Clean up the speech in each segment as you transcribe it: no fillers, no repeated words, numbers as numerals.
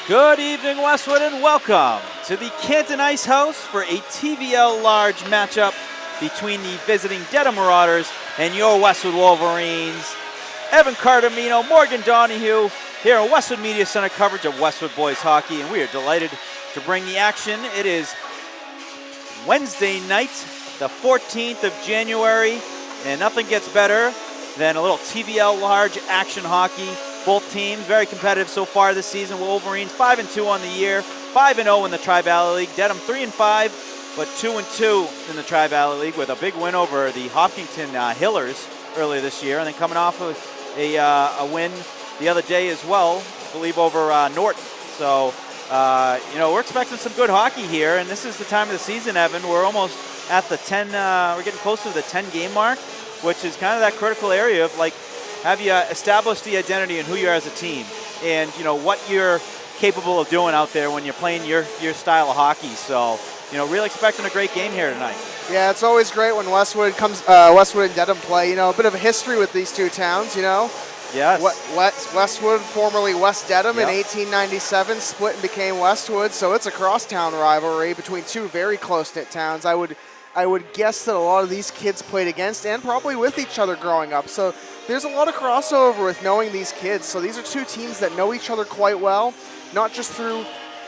Good evening, Westwood, and welcome to the Canton Ice House for a TVL large matchup between the visiting Dedham Marauders and your Westwood Wolverines. Evan Cardamino, Morgan Donahue, here on Westwood Media Center coverage of Westwood Boys Hockey, and we are delighted to bring the action. It is Wednesday night, the 14th of January, and nothing gets better than a little TVL large action hockey. Both teams very competitive so far this season. Wolverines 5-2 on the year, 5-0 in the Tri-Valley League. Dedham 3-5, but 2-2 in the Tri-Valley League with a big win over the Hopkinton Hillers earlier this year, and then coming off of a win the other day as well, I believe over Norton. So, we're expecting some good hockey here, and this is the time of the season, Evan. We're almost at the 10, we're getting close to the 10-game mark, which is kind of that critical area of like, have you established the identity and who you are as a team, and what you're capable of doing out there when you're playing your style of hockey. So, really expecting a great game here tonight. Yeah, it's always great when Westwood and Dedham play. A bit of a history with these two towns. Yes. Westwood, formerly West Dedham, Yep. in 1897, split and became Westwood. So it's a crosstown rivalry between two very close-knit towns. I would guess that a lot of these kids played against and probably with each other growing up. So there's a lot of crossover with knowing these kids. So these are two teams that know each other quite well, not just through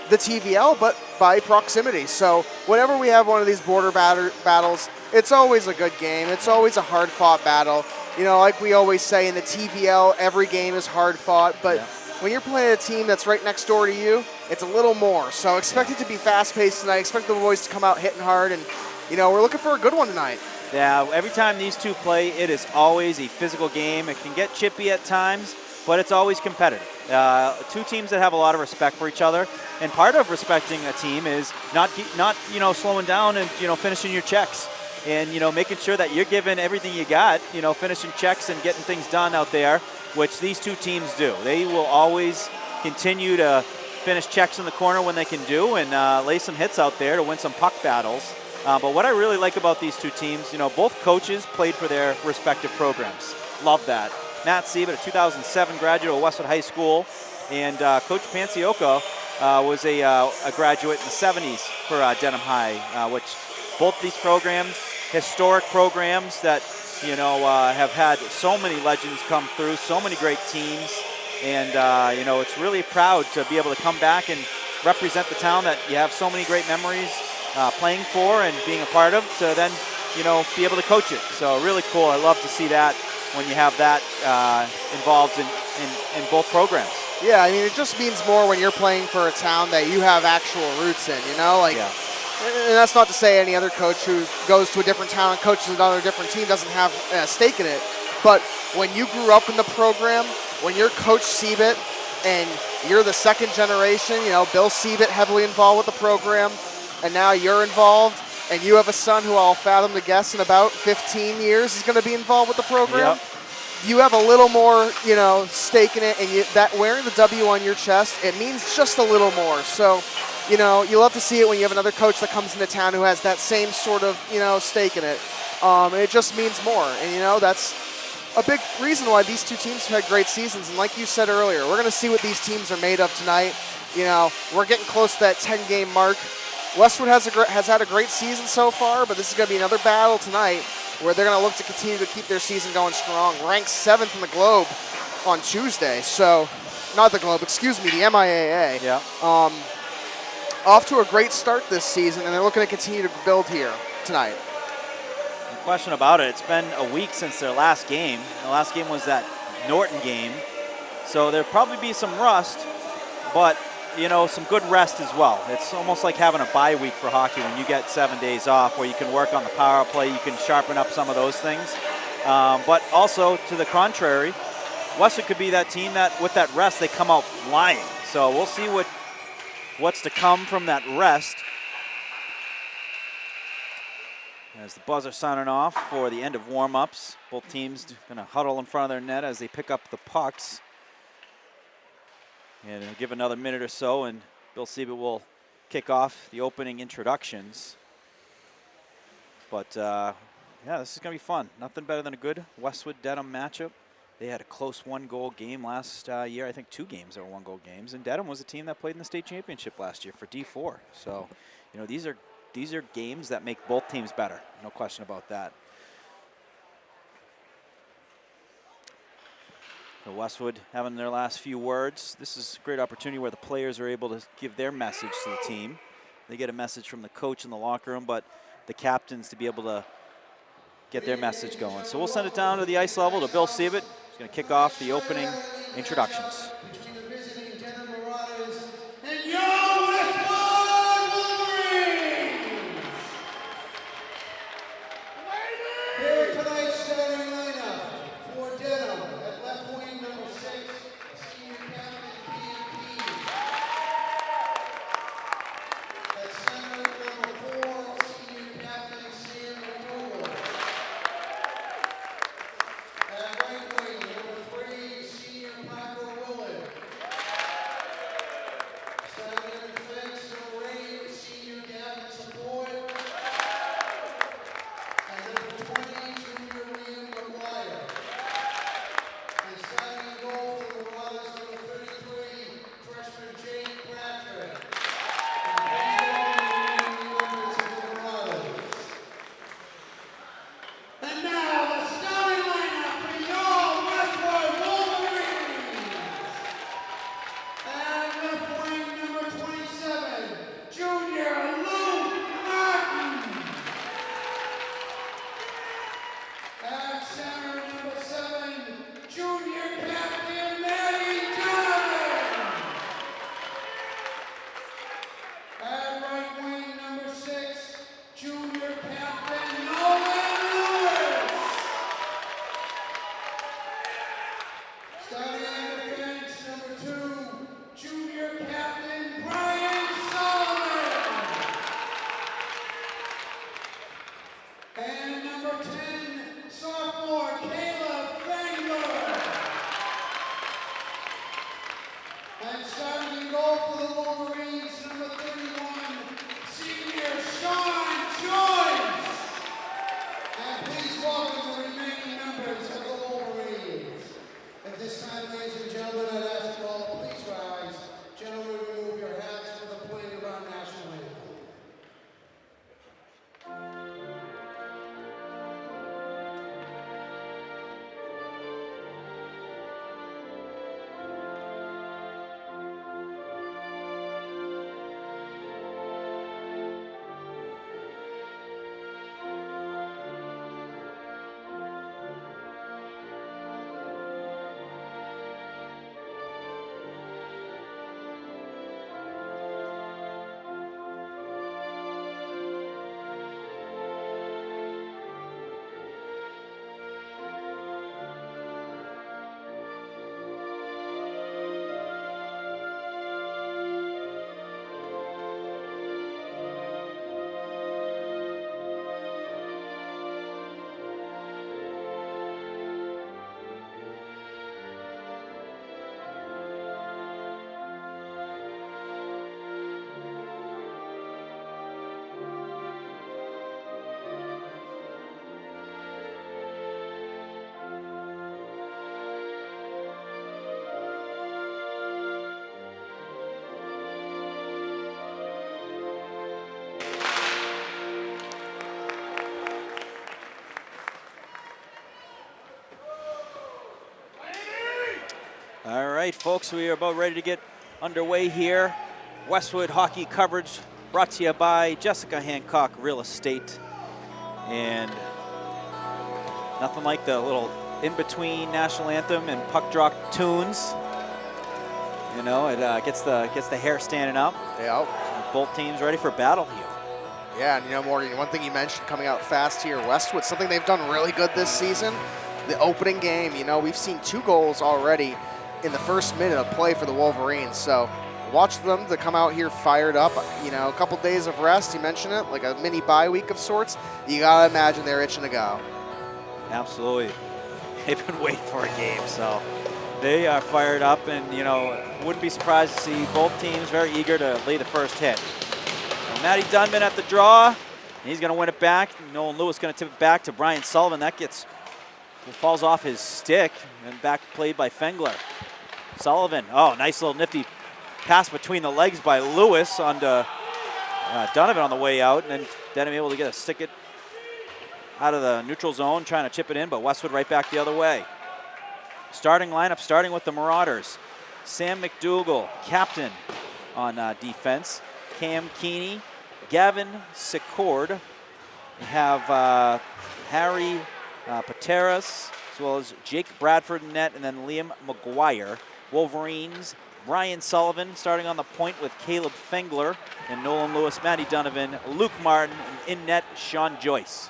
the TVL, but by proximity. So whenever we have one of these border battles, it's always a good game. It's always a hard-fought battle. Like we always say in the TVL, every game is hard-fought, but when you're playing a team that's right next door to you, it's a little more. So expect it to be fast-paced tonight. Expect the boys to come out hitting hard, and we're looking for a good one tonight. Yeah, every time these two play, it is always a physical game. It can get chippy at times, but it's always competitive. Two teams that have a lot of respect for each other, and part of respecting a team is not slowing down and finishing your checks, and making sure that you're giving everything you got, finishing checks and getting things done out there, which these two teams do. They will always continue to finish checks in the corner when they can do, and lay some hits out there to win some puck battles. But what I really like about these two teams, both coaches played for their respective programs. Love that. Matt Siebert, a 2007 graduate of Westwood High School, and Coach Pancioka was a graduate in the 70s for Dedham High, which both these programs, historic programs that, have had so many legends come through, so many great teams, and, it's really proud to be able to come back and represent the town that you have so many great memories playing for and being a part of, to then, be able to coach it. So really cool. I love to see that when you have that involved in both programs. Yeah, it just means more when you're playing for a town that you have actual roots in, And that's not to say any other coach who goes to a different town and coaches another different team doesn't have a stake in it. But when you grew up in the program, when you're Coach Siebert and you're the second generation, Bill Siebert heavily involved with the program, and now you're involved, and you have a son who I'll fathom to guess in about 15 years is going to be involved with the program. Yep. You have a little more, stake in it, and that wearing the W on your chest, it means just a little more. So, you love to see it when you have another coach that comes into town who has that same sort of, stake in it. It just means more, and, that's a big reason why these two teams have had great seasons. And like you said earlier, we're going to see what these teams are made of tonight. We're getting close to that 10-game mark. Westwood has had a great season so far, but this is going to be another battle tonight where they're going to look to continue to keep their season going strong. Ranked 7th in the Globe on Tuesday. So, not the Globe, excuse me, the MIAA. Yeah. Off to a great start this season, and they're looking to continue to build here tonight. No question about it. It's been a week since their last game. The last game was that Norton game. So there'll probably be some rust, but some good rest as well. It's almost like having a bye week for hockey when you get 7 days off where you can work on the power play, you can sharpen up some of those things. But also, to the contrary, Westwood could be that team that, with that rest, they come out flying. So we'll see what's to come from that rest. As the buzzer signing off for the end of warm-ups, both teams going to huddle in front of their net as they pick up the pucks. And it'll give another minute or so, and Bill Siebert will kick off the opening introductions. But, this is going to be fun. Nothing better than a good Westwood-Dedham matchup. They had a close one-goal game last year. I think 2 games that were one-goal games. And Dedham was a team that played in the state championship last year for D4. So, you know, these are games that make both teams better. No question about that. So Westwood having their last few words. This is a great opportunity where the players are able to give their message to the team. They get a message from the coach in the locker room, but the captains to be able to get their message going. So we'll send it down to the ice level to Bill Siebert. He's going to kick off the opening introductions. Between the visiting Dedham Marauders and your Westwood Wolverines. Here tonight's starting lineup for Dedham at left wing number 6, senior captain P&P. At center number 4, senior captain Sam McDougal. At right wing number 3, senior Parker Willard. Starting in defense number 8, senior Gavin Support. And number 20, junior Liam McGuire. And starting in goal for the Marauders, number 33, freshman Jake Bradford. And please welcome the remaining members of the Marauders. And now the starting lineup for your Westwood Wolverines. At left wing number 27, junior Luke Martin. At center number 7, junior captain Maddie Donovan. At right wing number 6, junior captain Nolan Lewis. Starting in defense number 2, junior captain Brian Solomon. And number 10, sophomore Caleb Fangler. And starting in goal for the Wolverines, number 31, senior Sean Joyce. And please welcome the remaining members of the Wolverines. At this time, ladies and gentlemen, I'd ask you all to please rise. Gentlemen, remove your hats for the playing of our national anthem. All right, folks, we are about ready to get underway here. Westwood hockey coverage brought to you by Jessica Hancock Real Estate. And nothing like the little in-between national anthem and puck drop tunes. You know, it gets the hair standing up. Yeah. Both teams ready for battle here. Yeah, and you know, Morgan, one thing you mentioned coming out fast here, Westwood, something they've done really good this season, the opening game. You know, we've seen 2 goals already in the first minute of play for the Wolverines. So watch them to come out here fired up. You know, a couple days of rest, you mentioned it, like a mini bye week of sorts. You got to imagine they're itching to go. Absolutely. They've been waiting for a game, so they are fired up, and, you know, wouldn't be surprised to see both teams very eager to lay the first hit. So Matty Dunman at the draw. He's going to win it back. Nolan Lewis going to tip it back to Brian Sullivan. That gets falls off his stick and back played by Fengler. Sullivan, oh, nice little nifty pass between the legs by Lewis onto Donovan on the way out, and then Dedham able to get a stick it out of the neutral zone, trying to chip it in, but Westwood right back the other way. Starting lineup, starting with the Marauders. Sam McDougall, captain on defense. Cam Keeney, Gavin Secord. We have Harry Pateras, as well as Jake Bradford in net, and then Liam McGuire. Wolverines, Brian Sullivan starting on the point with Caleb Fengler and Nolan Lewis, Matty Donovan, Luke Martin, and in net, Sean Joyce.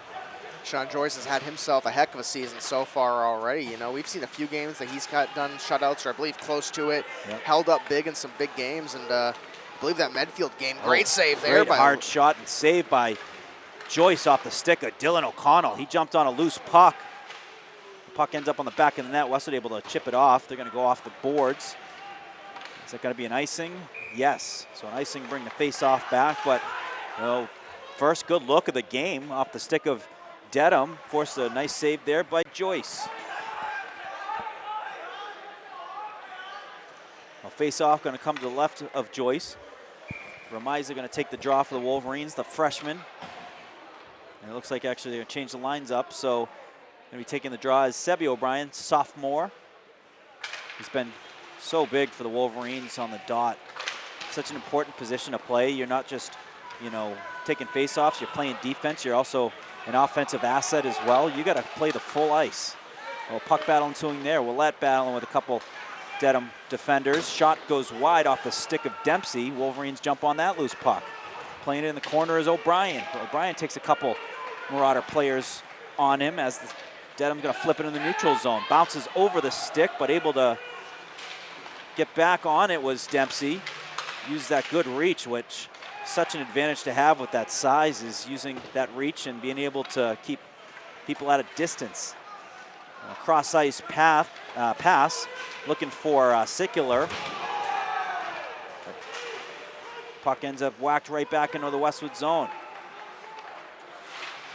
Sean Joyce has had himself a heck of a season so far already. You know, we've seen a few games that he's got done shutouts, or I believe close to it, held up big in some big games, and I believe that Medfield game, great save there. Great hard shot and save by Joyce off the stick of Dylan O'Connell. He jumped on a loose puck. The puck ends up on the back of the net. Westwood able to chip it off. They're going to go off the boards. Is that going to be an icing? Yes. So an icing bring the face-off back, but first good look of the game off the stick of Dedham. Forced a nice save there by Joyce. A face-off going to come to the left of Joyce. Remiza going to take the draw for the Wolverines, the freshman. And it looks like actually they're going to change the lines up, so going to be taking the draw is Sebi O'Brien, sophomore. He's been so big for the Wolverines on the dot. Such an important position to play. You're not just, taking face-offs, you're playing defense, you're also an offensive asset as well. You got to play the full ice. Well, puck battle ensuing there. Willette battling with a couple Dedham defenders. Shot goes wide off the stick of Dempsey. Wolverines jump on that loose puck. Playing it in the corner is O'Brien. O'Brien takes a couple Marauder players on him as Dedham's going to flip it in the neutral zone. Bounces over the stick, but able to get back on it was Dempsey. Used that good reach, which such an advantage to have with that size, is using that reach and being able to keep people at a distance. Cross ice pass, looking for Sicular. Puck ends up whacked right back into the Westwood zone.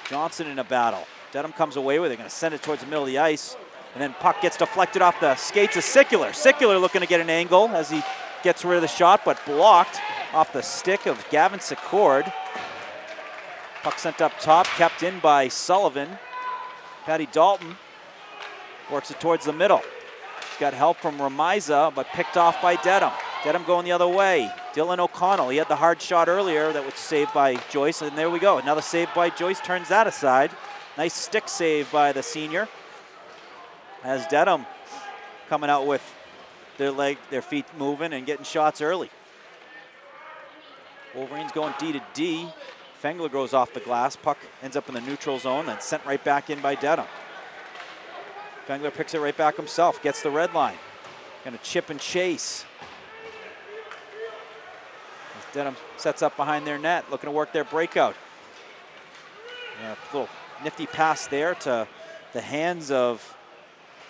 Johnson in a battle. Dedham comes away with it, going to send it towards the middle of the ice, and then puck gets deflected off the skates of Sicular. Sicular looking to get an angle as he gets rid of the shot, but blocked off the stick of Gavin Secord. Puck sent up top, kept in by Sullivan. Patty Dalton works it towards the middle. He's got help from Remiza, but picked off by Dedham. Dedham going the other way. Dylan O'Connell, he had the hard shot earlier that was saved by Joyce, and there we go. Another save by Joyce, turns that aside. Nice stick save by the senior. As Dedham coming out with their feet moving and getting shots early. Wolverines going D to D. Fengler goes off the glass. Puck ends up in the neutral zone and sent right back in by Dedham. Fengler picks it right back himself, gets the red line. Gonna chip and chase. As Dedham sets up behind their net, looking to work their breakout. A little nifty pass there to the hands of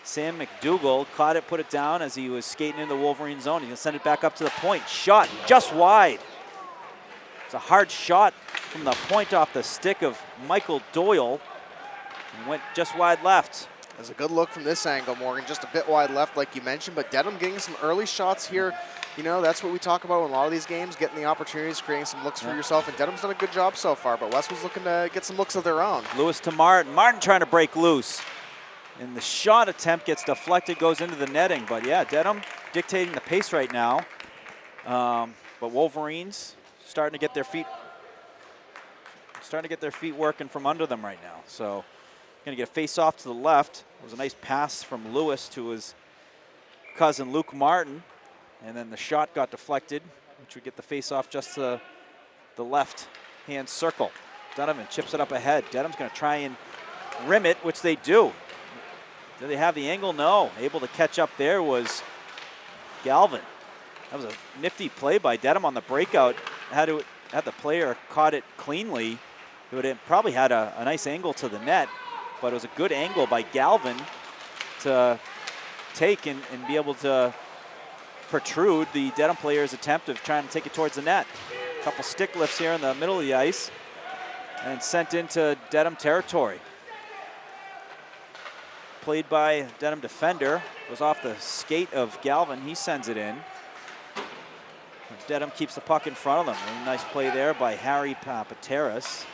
Sam McDougall. Caught it, put it down as he was skating into the Wolverine zone. He's gonna send it back up to the point. Shot just wide. It's a hard shot from the point off the stick of Michael Doyle. And went just wide left. There's a good look from this angle, Morgan. Just a bit wide left, like you mentioned, but Dedham getting some early shots here. That's what we talk about in a lot of these games, getting the opportunities, creating some looks for yourself, and Dedham's done a good job so far, but Westwood's looking to get some looks of their own. Lewis to Martin. Martin trying to break loose. And the shot attempt gets deflected, goes into the netting. But yeah, Dedham dictating the pace right now. But Wolverines starting to get their feet working from under them right now. So going to get a face off to the left. It was a nice pass from Lewis to his cousin Luke Martin. And then the shot got deflected, which would get the face off just to the left hand circle. Donovan chips it up ahead. Dedham's going to try and rim it, which they do. Do they have the angle? No. Able to catch up there was Galvin. That was a nifty play by Dedham on the breakout. Had the player caught it cleanly, it would have probably had a nice angle to the net, but it was a good angle by Galvin to take and be able to protrude the Dedham player's attempt of trying to take it towards the net. A couple stick lifts here in the middle of the ice and sent into Dedham territory. played by Dedham defender. Goes off the skate of Galvin. He sends it in. Dedham keeps the puck in front of them. Really nice play there by Harry Pateras.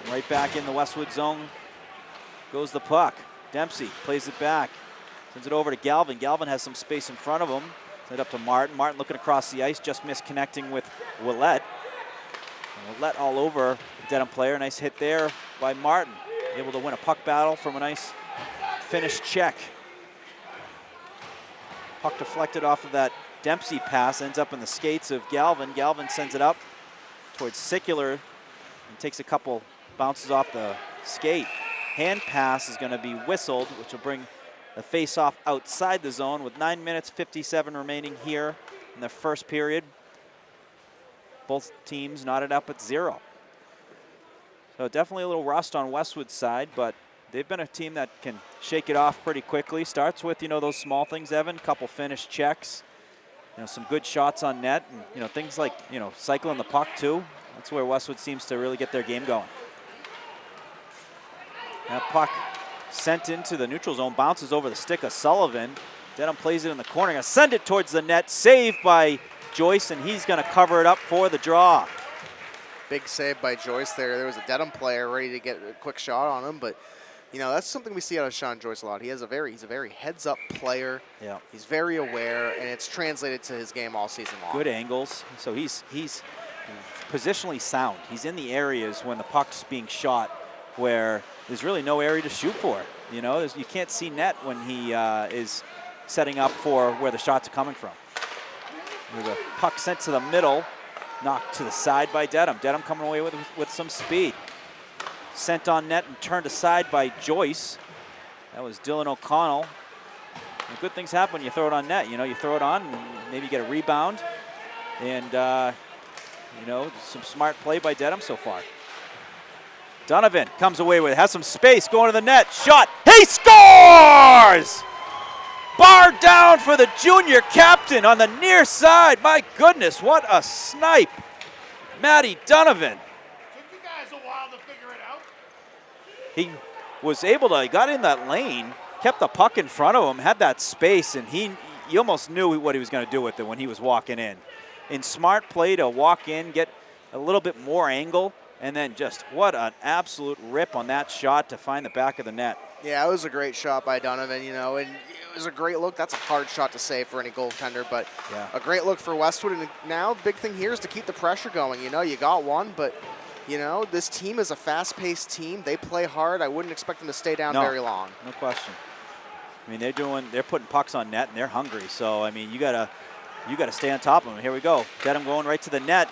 Right back in the Westwood zone goes the puck. Dempsey plays it back. Sends it over to Galvin. Galvin has some space in front of him. Send it up to Martin. Martin looking across the ice, just missed connecting with Willette. Willette all over the Dedham player. Nice hit there by Martin. Able to win a puck battle from a nice finished check. Puck deflected off of that Dempsey pass, ends up in the skates of Galvin. Galvin sends it up towards Sicular and takes a couple bounces off the skate. Hand pass is going to be whistled, which will bring the face-off outside the zone with 9 minutes 57 remaining here in the first period. Both teams knotted up at 0. So definitely a little rust on Westwood's side, but they've been a team that can shake it off pretty quickly. Starts with, those small things, Evan, couple finished checks, some good shots on net, and, things like, cycling the puck too. That's where Westwood seems to really get their game going. That puck sent into the neutral zone, bounces over the stick of Sullivan. Dedham plays it in the corner, gonna send it towards the net, saved by Joyce, and he's gonna cover it up for the draw. Big save by Joyce there. There was a Dedham player ready to get a quick shot on him, but that's something we see out of Sean Joyce a lot. He's a very heads-up player. Yeah. He's very aware, and it's translated to his game all season long. Good angles. So he's positionally sound. He's in the areas when the puck's being shot where there's really no area to shoot for. You can't see net when he is setting up for where the shots are coming from. There's a puck sent to the middle, knocked to the side by Dedham. Dedham coming away with some speed. Sent on net and turned aside by Joyce. That was Dylan O'Connell. And good things happen when you throw it on net. You throw it on and maybe you get a rebound. And, some smart play by Dedham so far. Donovan comes away with it, has some space going to the net. Shot, he scores! Bar down for the junior captain on the near side. My goodness, what a snipe. Matty Donovan. Took you guys a while to figure it out. He was able to, he got in that lane, kept the puck in front of him, had that space, and you almost knew what he was going to do with it when he was walking in. In smart play to walk in, get a little bit more angle, and then just what an absolute rip on that shot to find the back of the net. Yeah, it was a great shot by Donovan, and it was a great look. That's a hard shot to save for any goaltender, but yeah, a great look for Westwood. And now the big thing here is to keep the pressure going. You got one, but, this team is a fast-paced team. They play hard. I wouldn't expect them to stay down very long. No question. I mean, they're putting pucks on net, and they're hungry. So, I mean, you gotta stay on top of them. Here we go. Dedham going right to the net.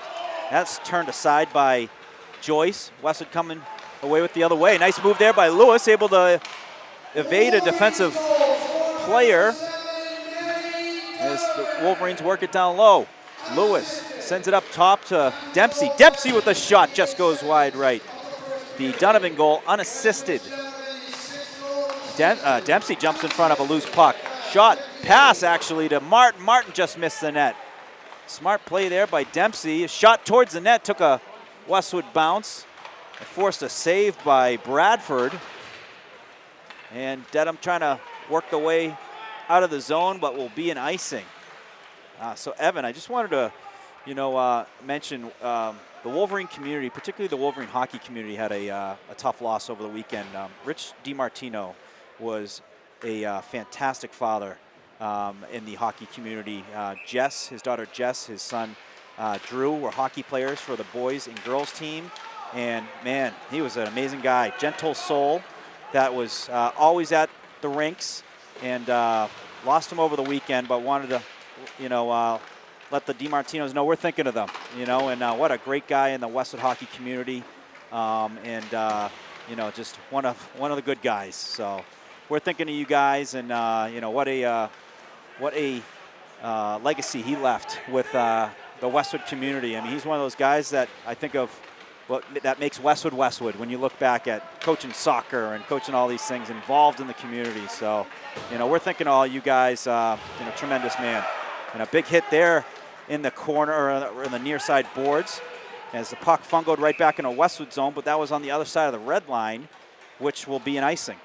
That's turned aside by Joyce. Westwood coming away with the other way. Nice move there by Lewis, able to evade a defensive player as the Wolverines work it down low. Lewis sends it up top to Dempsey. Dempsey with a shot, just goes wide right. The Donovan goal unassisted. Dempsey jumps in front of a loose puck. Shot, pass actually to Martin. Martin just missed the net. Smart play there by Dempsey. A shot towards the net, took a Westwood bounce. Forced a save by Bradford. And Dedham trying to work the way out of the zone, but will be an icing. So Evan, I just wanted to, mention the Wolverine community, particularly the Wolverine hockey community, had a tough loss over the weekend. Rich DiMartino was a fantastic father in the hockey community. Jess, his daughter Jess, his son Drew were hockey players for the boys and girls team. And man, he was an amazing guy. Gentle soul that was always at the rinks, and lost him over the weekend, but wanted to, let the DiMartinos know we're thinking of them, and what a great guy in the Westwood hockey community, just one of the good guys. So we're thinking of you guys, and what a legacy he left with the Westwood community. I mean, he's one of those guys that I think of that makes Westwood Westwood when you look back at coaching soccer and coaching all these things involved in the community. So, we're thinking of all you guys, tremendous man. And a big hit there in the corner, or in the near side boards, as the puck fungoed right back in a Westwood zone, but that was on the other side of the red line, which will be an icing.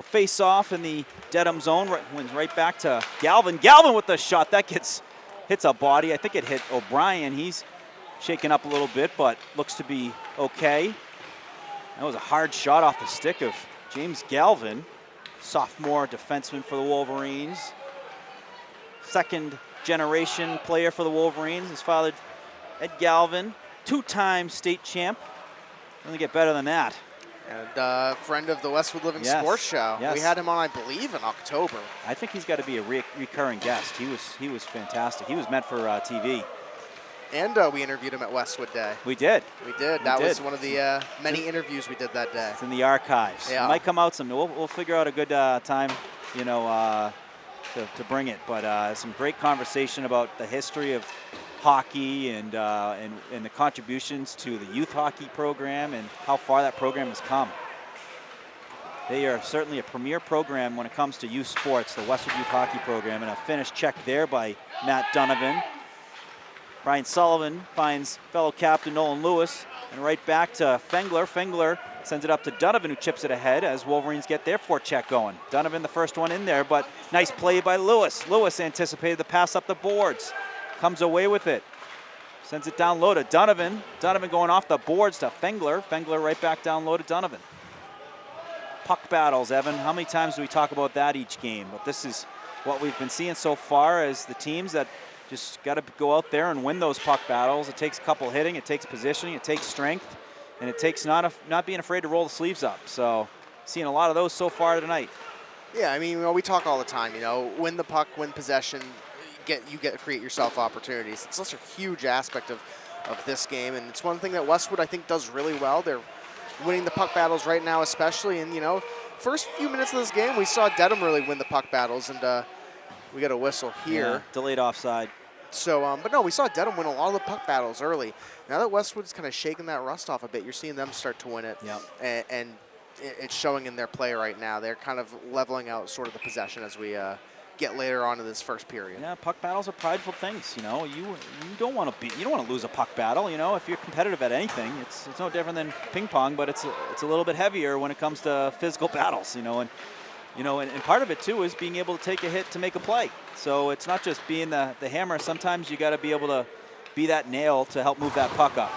will face off in the Dedham zone. Wins right back to Galvin. Galvin with the shot. That hits a body. I think it hit O'Brien. He's shaken up a little bit, but looks to be okay. That was a hard shot off the stick of James Galvin, sophomore defenseman for the Wolverines. Second generation player for the Wolverines. His father, Ed Galvin, two-time state champ. Doesn't get better than that. And friend of the Westwood Living Yes. Sports Show. Yes. We had him on, I believe, in October. I think he's got to be a recurring guest. He was fantastic. He was meant for TV. And we interviewed him at Westwood Day. We did. We did. That was one of the many interviews we did that day. It's in the archives. Yeah. It might come out some. We'll figure out a good time, you know, to bring it. But some great conversation about the history of hockey and the contributions to the youth hockey program and how far that program has come. They are certainly a premier program when it comes to youth sports, the Westwood Youth Hockey Program, and a finished check there by Matt Donovan. Brian Sullivan finds fellow captain Nolan Lewis, and right back to Fengler. Fengler sends it up to Donovan, who chips it ahead as Wolverines get their forecheck going. Donovan, the first one in there, but nice play by Lewis. Lewis anticipated the pass up the boards, comes away with it, sends it down low to Donovan. Donovan going off the boards to Fengler. Fengler right back down low to Donovan. Puck battles, Evan. How many times do we talk about that each game? But this is what we've been seeing so far as the teams that just got to go out there and win those puck battles. It takes a couple hitting, it takes positioning, it takes strength, and it takes not being afraid to roll the sleeves up. So seeing a lot of those so far tonight. Yeah, I mean, we talk all the time, win the puck, win possession, create yourself opportunities. It's such a huge aspect of this game, and it's one thing that Westwood, I think, does really well. They're winning the puck battles right now especially, and, first few minutes of this game, we saw Dedham really win the puck battles, and we got a whistle here. Yeah, delayed offside. So, but no, we saw Dedham win a lot of the puck battles early. Now that Westwood's kind of shaking that rust off a bit, you're seeing them start to win it. Yep. And it's showing in their play right now. They're kind of leveling out sort of the possession as we get later on in this first period. Yeah, puck battles are prideful things. You don't want to lose a puck battle. If you're competitive at anything, it's no different than ping pong, but it's a little bit heavier when it comes to physical battles. And part of it too is being able to take a hit to make a play. So it's not just being the hammer. Sometimes you got to be able to be that nail to help move that puck up.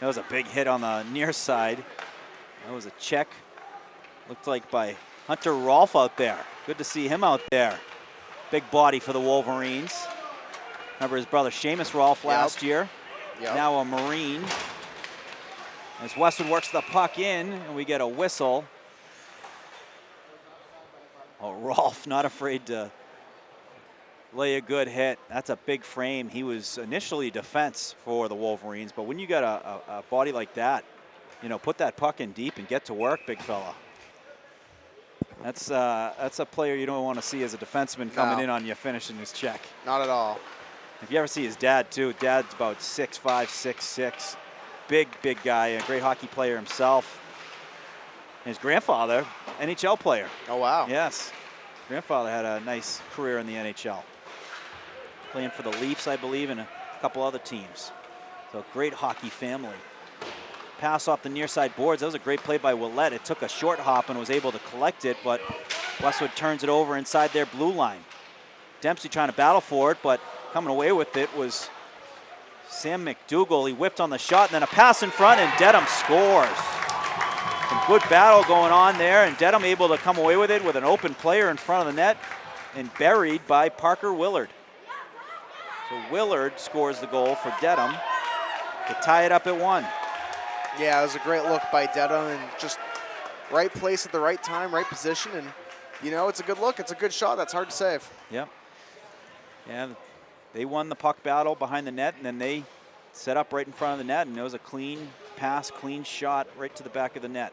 That was a big hit on the near side. That was a check. Looked like by Hunter Rolfe out there. Good to see him out there. Big body for the Wolverines. Remember his brother Seamus Rolfe last year. Yep. Now a Marine. As Westwood works the puck in, and we get a whistle. Oh, Rolfe not afraid to lay a good hit. That's a big frame. He was initially defense for the Wolverines, but when you got a body like that, put that puck in deep and get to work, big fella. That's a player you don't want to see as a defenseman coming in on you finishing his check. Not at all. If you ever see his dad too, dad's about 6'5", 6'6", big guy, a great hockey player himself. His grandfather, NHL player. Oh, wow. Yes. Grandfather had a nice career in the NHL. Playing for the Leafs, I believe, and a couple other teams. So great hockey family. Pass off the near side boards. That was a great play by Willette. It took a short hop and was able to collect it, but Westwood turns it over inside their blue line. Dempsey trying to battle for it, but coming away with it was Sam McDougall. He whipped on the shot, and then a pass in front, and Dedham scores. Some good battle going on there, and Dedham able to come away with it with an open player in front of the net and buried by Parker Willard. So Willard scores the goal for Dedham to tie it up at 1. Yeah, it was a great look by Dedham, and just right place at the right time, right position, and it's a good look. It's a good shot. That's hard to save. Yep. Yeah, they won the puck battle behind the net, and then they set up right in front of the net, and it was a clean pass, clean shot right to the back of the net.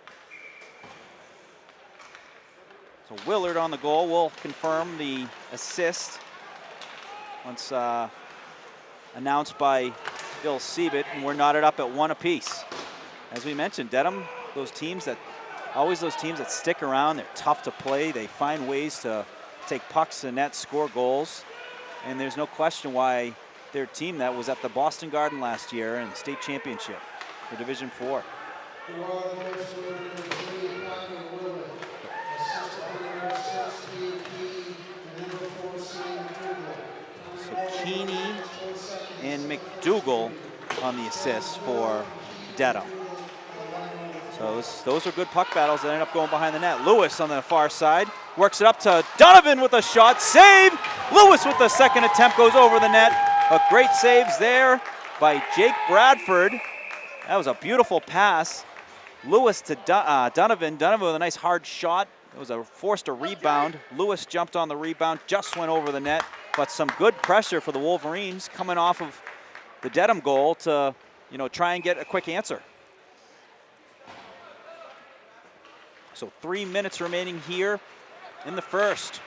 So Willard on the goal will confirm the assist once announced by Bill Siebert, and we're knotted up at 1 apiece. As we mentioned, Dedham, those teams that stick around, they're tough to play. They find ways to take pucks to the net, score goals, and there's no question why their team that was at the Boston Garden last year in the state championship for Division 4. The So Keeney and McDougal on the assists for Dedham. So those are good puck battles that end up going behind the net. Lewis on the far side works it up to Donovan with a shot. Save! Lewis with the second attempt goes over the net. A great saves there by Jake Bradford. That was a beautiful pass. Lewis to Donovan. Donovan with a nice hard shot. It was forced a rebound. Lewis jumped on the rebound, just went over the net. But some good pressure for the Wolverines coming off of the Dedham goal to, try and get a quick answer. So 3 minutes remaining here in the first.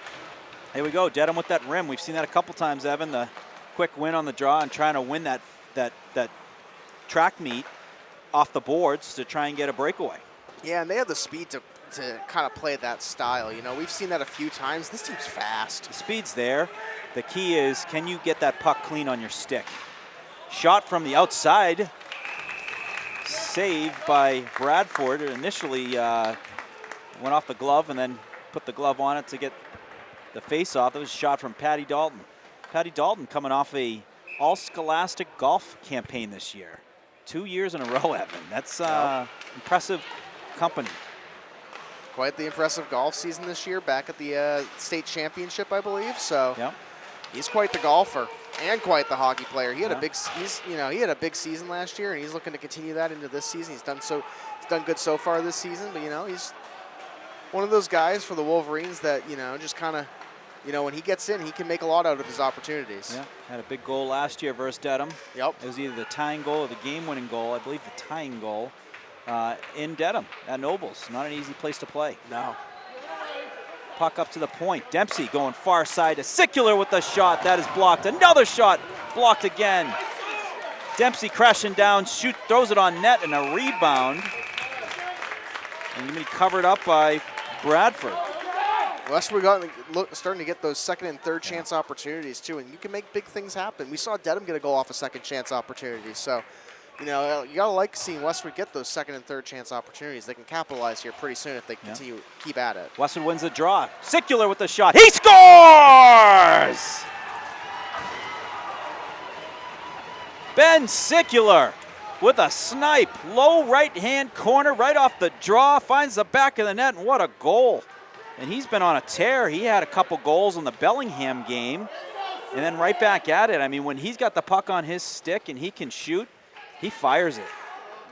Here we go, Dedham with that rim. We've seen that a couple times, Evan. The quick win on the draw and trying to win that track meet off the boards to try and get a breakaway. Yeah, and they have the speed to kind of play that style. We've seen that a few times. This team's fast. The speed's there. The key is, can you get that puck clean on your stick? Shot from the outside. Saved by Bradford. It initially went off the glove and then put the glove on it to get the face-off. That was a shot from Patty Dalton. Patty Dalton coming off a all-scholastic golf campaign this year. 2 years in a row, Evan. That's impressive company. Quite the impressive golf season this year, back at the state championship, I believe. So he's quite the golfer and quite the hockey player. He had a big, he had a big season last year, and he's looking to continue that into this season. He's done good so far this season, but he's one of those guys for the Wolverines that just kind of, when he gets in, he can make a lot out of his opportunities. Yeah, had a big goal last year versus Dedham. Yep. It was either the tying goal or the game-winning goal. I believe the tying goal in Dedham at Nobles. Not an easy place to play. No. Puck up to the point. Dempsey going far side to Sicular with the shot. That is blocked. Another shot blocked again. Dempsey crashing down, throws it on net and a rebound. And going to be covered up by Bradford. Westwood starting to get those second and third chance opportunities too, and you can make big things happen. We saw Dedham get a goal off a second chance opportunity, so you gotta like seeing Westwood get those second and third chance opportunities. They can capitalize here pretty soon if they continue keep at it. Westwood wins the draw. Sicular with the shot. He scores! Ben Sicular with a snipe, low right-hand corner, right off the draw, finds the back of the net, and what a goal. And he's been on a tear. He had a couple goals in the Bellingham game, and then right back at it. I mean, when he's got the puck on his stick and he can shoot, he fires it.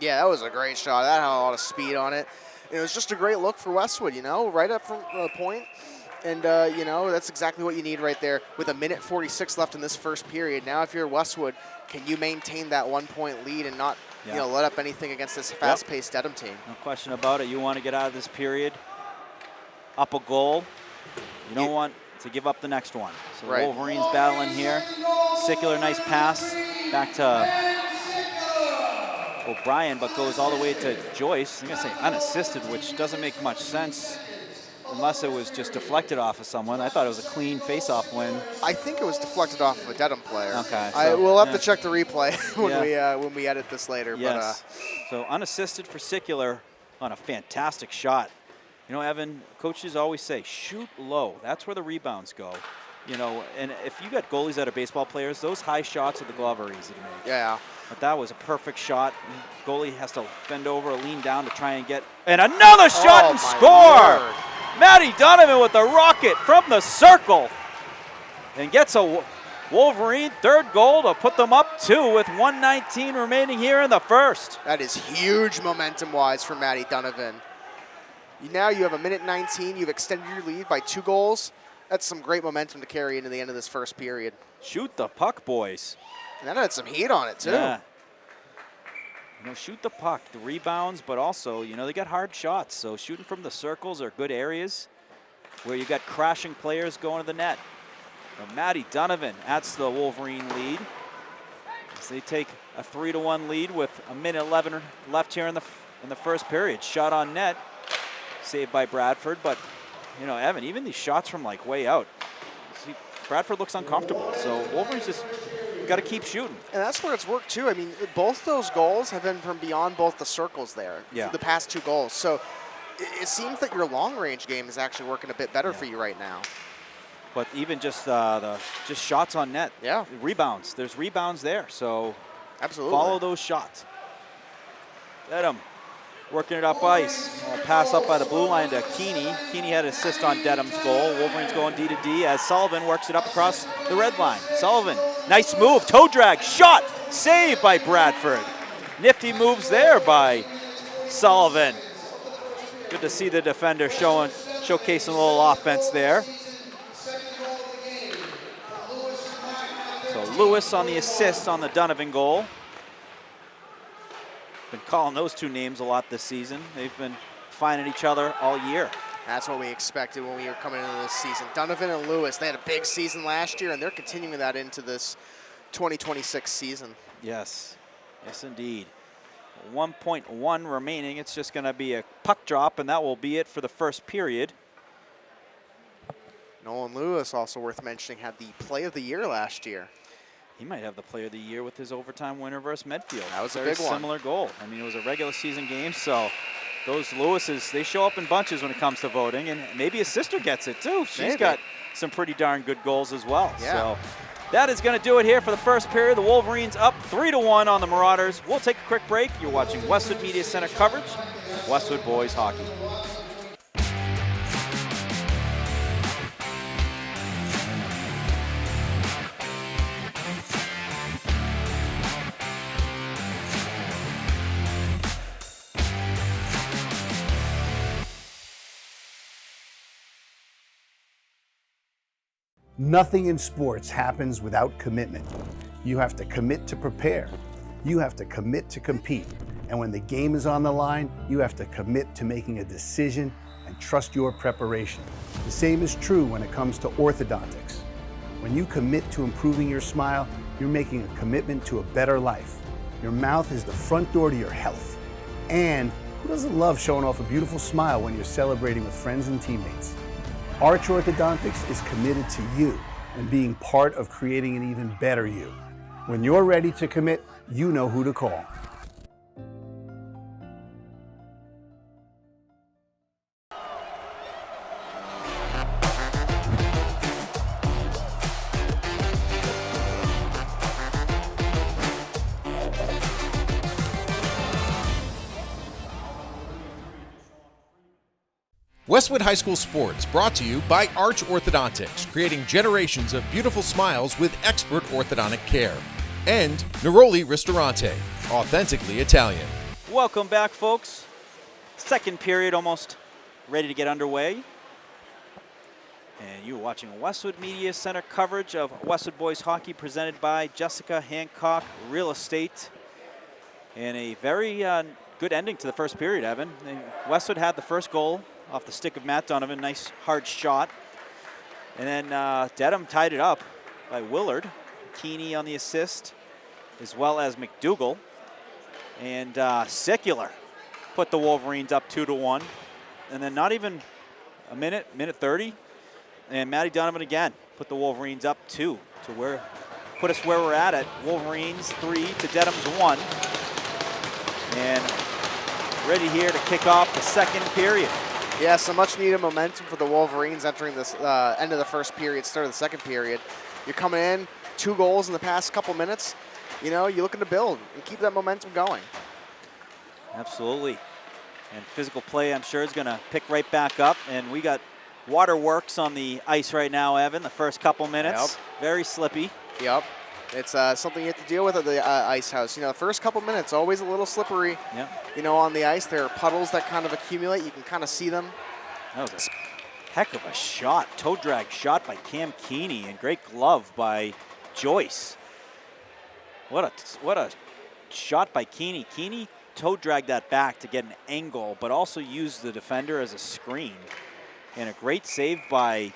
Yeah, that was a great shot. That had a lot of speed on it. And it was just a great look for Westwood, right up from the point. And, that's exactly what you need right there with 1:46 left in this first period. Now, if you're Westwood, can you maintain that 1 point lead and not, let up anything against this fast-paced Dedham team? No question about it. You want to get out of this period up a goal. You don't want to give up the next one. So the Wolverines battling here. Sicular, nice pass back to O'Brien, but goes all the way to Joyce. I'm going to say unassisted, which doesn't make much sense unless it was just deflected off of someone. I thought it was a clean face-off win. I think it was deflected off of a Dedham player. Okay. We'll have to check the replay when we edit this later. Yes. So unassisted for Sicular on a fantastic shot. Evan, coaches always say, shoot low. That's where the rebounds go. And if you got goalies that are baseball players, those high shots at the glove are easy to make. Yeah. But that was a perfect shot. Goalie has to bend over or lean down to try and get, and another shot and score! Lord. Matty Donovan with the rocket from the circle and gets a Wolverine third goal to put them up 2 with 1:19 remaining here in the first. That is huge momentum-wise for Matty Donovan. Now you have 1:19. You've extended your lead by 2 goals. That's some great momentum to carry into the end of this first period. Shoot the puck, boys. And that had some heat on it, too. Yeah. Shoot the puck, the rebounds, but also, they got hard shots. So shooting from the circles are good areas where you got crashing players going to the net. But Matty Donovan adds the Wolverine lead as they take a 3-1 lead with 1:11 left here in the first period. Shot on net, saved by Bradford, but Evan, even these shots from way out, see, Bradford looks uncomfortable. So Wolverines just got to keep shooting. And that's where it's worked too. I mean, both those goals have been from beyond both the circles there. Yeah. The past 2 goals. So it seems that your long-range game is actually working a bit better for you right now. But even just just shots on net, rebounds. There's rebounds there, so absolutely follow those shots. Dedham working it up ice. Pass up by the blue line to Keeney. Keeney had an assist on Dedham's goal. Wolverines going D to D as Sullivan works it up across the red line. Sullivan, nice move, toe drag, shot, saved by Bradford. Nifty moves there by Sullivan. Good to see the defender showcasing a little offense there. So Lewis on the assist on the Donovan goal. Been calling those two names a lot this season. They've been finding each other all year. That's what we expected when we were coming into this season. Donovan and Lewis, they had a big season last year, and they're continuing that into this 2026 season. Yes, yes indeed. 1.1 remaining. It's just going to be a puck drop, and that will be it for the first period. Nolan Lewis, also worth mentioning, had the play of the year last year. He might have the player of the year with his overtime winner versus Medfield. That was a very big one. Similar goal. I mean, it was a regular season game, so those Lewises, they show up in bunches when it comes to voting, and maybe his sister gets it too. She's got some pretty darn good goals as well. Yeah. So that is going to do it here for the first period. The Wolverines up 3-1 on the Marauders. We'll take a quick break. You're watching Westwood Media Center coverage of Westwood Boys Hockey. Nothing in sports happens without commitment. You have to commit to prepare. You have to commit to compete. And when the game is on the line, you have to commit to making a decision and trust your preparation. The same is true when it comes to orthodontics. When you commit to improving your smile, you're making a commitment to a better life. Your mouth is the front door to your health. And who doesn't love showing off a beautiful smile when you're celebrating with friends and teammates? Arch Orthodontics is committed to you and being part of creating an even better you. When you're ready to commit, you know who to call. Westwood High School Sports brought to you by Arch Orthodontics, creating generations of beautiful smiles with expert orthodontic care. And Neroli Ristorante, authentically Italian. Welcome back, folks. Second period almost ready to get underway. And you're watching Westwood Media Center coverage of Westwood Boys Hockey presented by Jessica Hancock Real Estate. And a very good ending to the first period, Evan. Westwood had the first goal off the stick of Matt Donovan, nice hard shot. And then Dedham tied it up by Willard. Keeney on the assist, as well as McDougall. And Secular put the Wolverines up 2-1. And then not even a minute 30, and Matty Donovan again put the Wolverines up 2 to put us where we're at Wolverines 3 to Dedham's 1. And ready here to kick off the second period. Yeah, some much needed momentum for the Wolverines entering this end of the first period, start of the second period. You're coming in, 2 goals in the past couple minutes. You know, you're looking to build and keep that momentum going. Absolutely. And physical play, I'm sure, is going to pick right back up. And we got waterworks on the ice right now, Evan, the first couple minutes. Yep. Very slippy. Yep. It's something you have to deal with at the ice house. You know, the first couple minutes, always a little slippery, you know, on the ice. There are puddles that kind of accumulate. You can kind of see them. That was a heck of a shot. Toe drag shot by Cam Keeney, and great glove by Joyce. What a shot by Keeney. Keeney toe dragged that back to get an angle, but also used the defender as a screen. And a great save by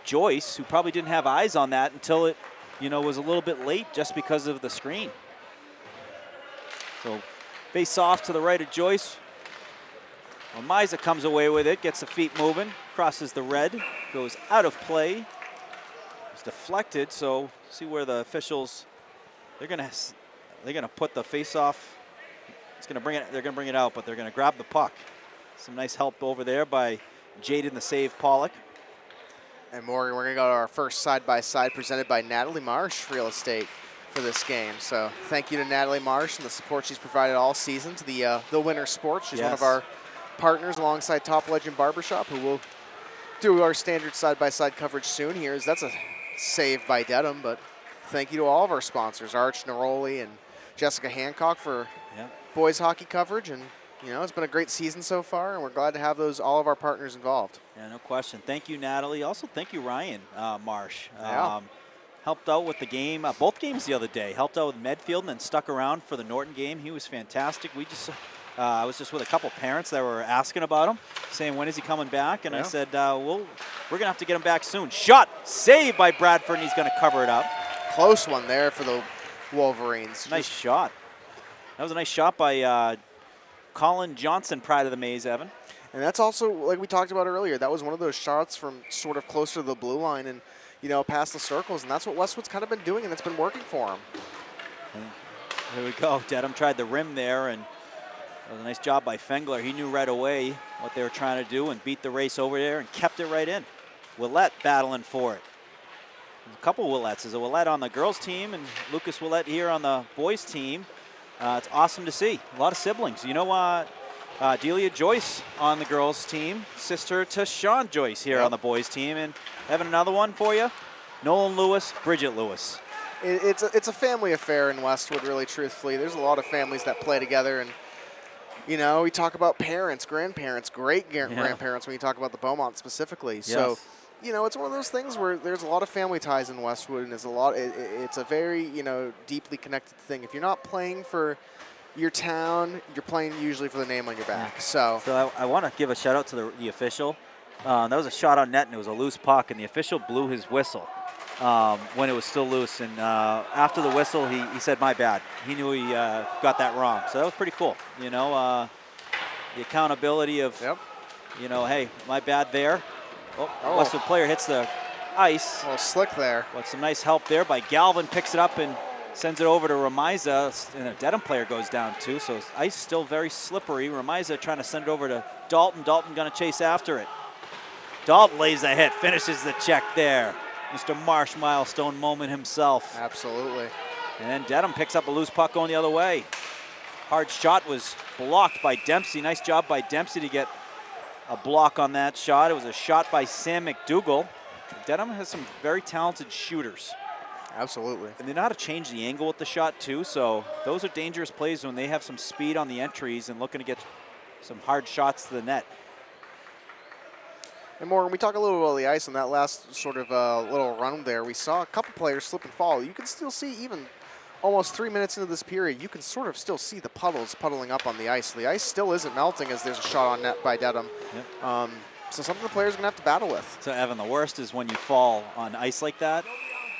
Joyce, who probably didn't have eyes on that until it, you know, was a little bit late just because of the screen. So face off to the right of Joyce. Well, Miza comes away with it, gets the feet moving, crosses the red, goes out of play. It's deflected, so see where the officials, they're gonna put the face off. It's gonna bring it, they're gonna bring it out, but they're gonna grab the puck. Some nice help over there by Jaden the Save Pollock. And Morgan, we're going to go to our first side-by-side presented by Natalie Marsh Real Estate for this game. So thank you to Natalie Marsh and the support she's provided all season to the Winter Sports. She's one of our partners alongside Top Legend Barbershop, who will do our standard side-by-side coverage soon here. That's a save by Dedham, but thank you to all of our sponsors, Arch Neroli and Jessica Hancock for boys hockey coverage. And it's been a great season so far, and we're glad to have all of our partners involved. Yeah, no question. Thank you, Natalie. Also, thank you, Ryan Marsh. Yeah. Helped out with the game, both games the other day. Helped out with Medfield and then stuck around for the Norton game. He was fantastic. I was just with a couple parents that were asking about him, saying, when is he coming back? And I said, we're going to have to get him back soon. Shot, saved by Bradford, and he's going to cover it up. Close one there for the Wolverines. Nice shot. That was a nice shot by Colin Johnson, pride of the Maze, Evan. And that's also, like we talked about earlier, that was one of those shots from sort of closer to the blue line and, past the circles. And that's what Westwood's kind of been doing, and it's been working for him. Here we go. Dedham tried the rim there, and that was a nice job by Fengler. He knew right away what they were trying to do and beat the race over there and kept it right in. Willette battling for it. There's a couple Willettes. There's a Willette on the girls' team and Lucas Willette here on the boys' team. It's awesome to see. A lot of siblings. Delia Joyce on the girls' team, sister to Sean Joyce here on the boys' team. And Evan, another one for you. Nolan Lewis, Bridget Lewis. It's a family affair in Westwood, really, truthfully. There's a lot of families that play together, and we talk about parents, grandparents, great-grandparents when you talk about the Beaumont specifically. Yes. So, it's one of those things where there's a lot of family ties in Westwood, and it's a very, deeply connected thing. If you're not playing for your town, you're playing usually for the name on your back. So I want to give a shout-out to the official. That was a shot on net, and it was a loose puck, and the official blew his whistle when it was still loose. And after the whistle, he said, my bad. He knew he got that wrong. So that was pretty cool. The accountability of, hey, my bad there. Westwood player hits the ice. A little slick there. But some nice help there by Galvin. Picks it up and sends it over to Remiza. And a Dedham player goes down too. So ice still very slippery. Remiza trying to send it over to Dalton. Dalton going to chase after it. Dalton lays a hit, finishes the check there. Mr. Marsh milestone moment himself. Absolutely. And then Dedham picks up a loose puck going the other way. Hard shot was blocked by Dempsey. Nice job by Dempsey to get a block on that shot. It was a shot by Sam McDougall. Dedham has some very talented shooters. Absolutely. And they know how to change the angle with the shot too, so those are dangerous plays when they have some speed on the entries and looking to get some hard shots to the net. And Morgan, we talk a little about the ice on that last sort of little run there. We saw a couple players slip and fall. You can still see, even almost 3 minutes into this period, you can sort of still see the puddling up on the ice. The ice still isn't melting as there's a shot on net by Dedham. Yep. So something the players are going to have to battle with. So, Evan, the worst is when you fall on ice like that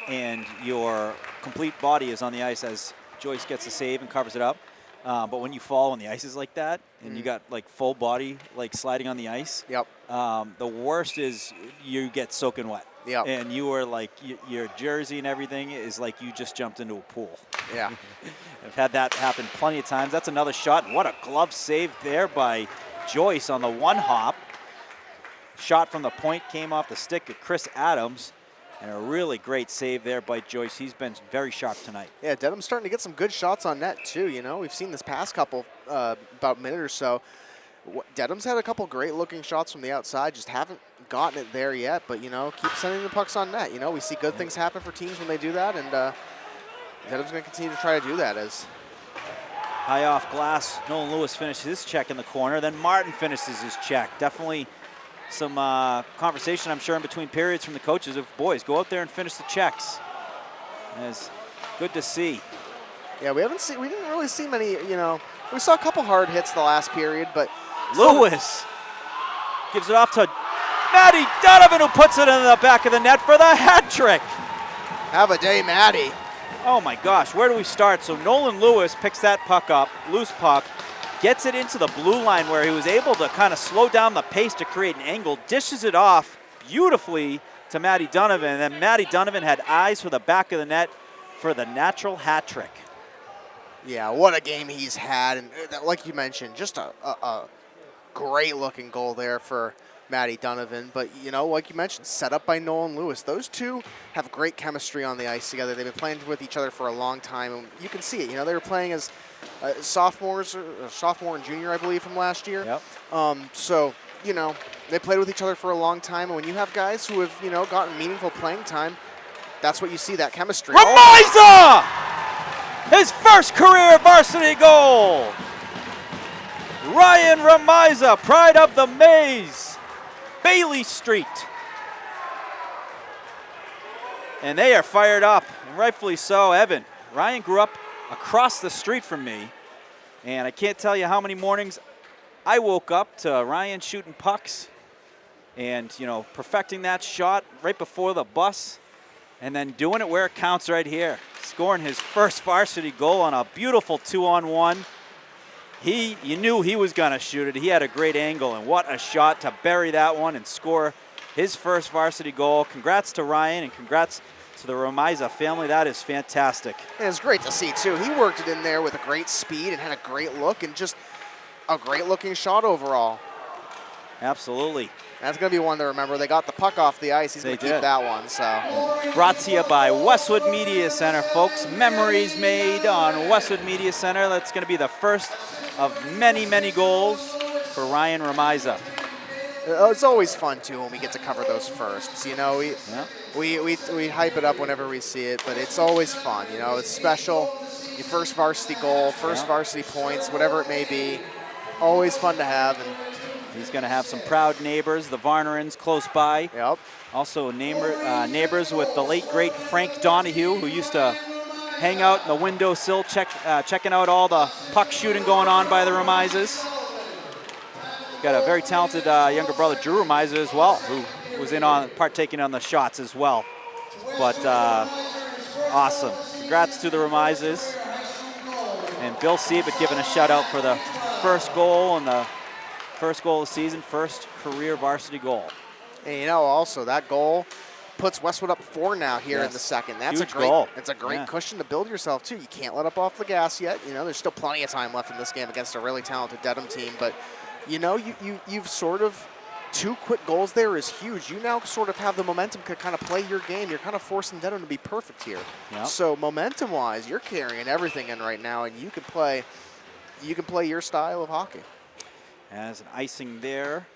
and your complete body is on the ice as Joyce gets a save and covers it up. But when you fall on the ice is like that and you got like full body like sliding on the ice, the worst is you get soaking wet. Yep. And you are like, your jersey and everything is like you just jumped into a pool. Yeah. I've had that happen plenty of times. That's another shot. What a glove save there by Joyce on the one hop. Shot from the point came off the stick of Chris Adams. And a really great save there by Joyce. He's been very sharp tonight. Yeah, Dedham's starting to get some good shots on net too. We've seen this past couple, about a minute or so. Dedham's had a couple great looking shots from the outside, just haven't gotten it there yet. But, keep sending the pucks on net. We see good things happen for teams when they do that. And Dedham's going to continue to try to do that as high off glass. Nolan Lewis finishes his check in the corner. Then Martin finishes his check. Definitely some conversation, I'm sure, in between periods from the coaches of, boys, go out there and finish the checks. It's good to see. Yeah, we didn't really see many, we saw a couple hard hits the last period, but Lewis gives it off to Maddie Donovan, who puts it in the back of the net for the hat trick. Have a day, Maddie. Oh my gosh, where do we start? So Nolan Lewis picks that puck up, loose puck, gets it into the blue line where he was able to kind of slow down the pace to create an angle, dishes it off beautifully to Maddie Donovan, and then Maddie Donovan had eyes for the back of the net for the natural hat trick. Yeah, what a game he's had, and like you mentioned, just a Great looking goal there for Matty Donovan. But, you know, like you mentioned, set up by Nolan Lewis. Those two have great chemistry on the ice together. They've been playing with each other for a long time, and you can see it. You know, they were playing as sophomores, sophomore and junior, I believe, from last year. Yep. So, you know, they played with each other for a long time, and when you have guys who have, you know, gotten meaningful playing time, that's what you see, that chemistry. Remiza! His first career varsity goal. Ryan Remiza, pride of the Maze, Bailey Street. And they are fired up, and rightfully so. Evan, Ryan grew up across the street from me, and I can't tell you how many mornings I woke up to Ryan shooting pucks and, you know, perfecting that shot right before the bus, and then doing it where it counts right here, scoring his first varsity goal on a beautiful 2-on-1. You knew he was going to shoot it. He had a great angle, and what a shot to bury that one and score his first varsity goal. Congrats to Ryan, and congrats to the Remiza family. That is fantastic. And it's great to see, too. He worked it in there with a great speed and had a great look and just a great-looking shot overall. Absolutely. That's going to be one to remember. They got the puck off the ice. He's going to keep that one. So, brought to you by Westwood Media Center, folks. Memories made on Westwood Media Center. That's going to be the first of many, many goals for Ryan Remiza. It's always fun, too, when we get to cover those firsts. You know, we hype it up whenever we see it, but it's always fun. You know, it's special. Your first varsity goal, first varsity points, whatever it may be. Always fun to have. And he's going to have some proud neighbors, the Varnerins, close by. Yep. Also neighbors with the late, great Frank Donahue, who used to hang out in the windowsill checking out all the puck shooting going on by the Remizas. Got a very talented younger brother, Drew Remiza, as well, who was partaking on the shots as well. But awesome. Congrats to the Remizas. And Bill Siebert giving a shout out for the first goal and the first goal of the season, first career varsity goal. And you know, also that goal puts Westwood up 4 now here in the second. That's huge a great goal. It's a great cushion to build yourself too. You can't let up off the gas yet. You know, there's still plenty of time left in this game against a really talented Dedham team. But you know, you've sort of 2 quick goals there is huge. You now sort of have the momentum to kind of play your game. You're kind of forcing Dedham to be perfect here. Yep. So momentum-wise, you're carrying everything in right now, and you can play your style of hockey. As an icing there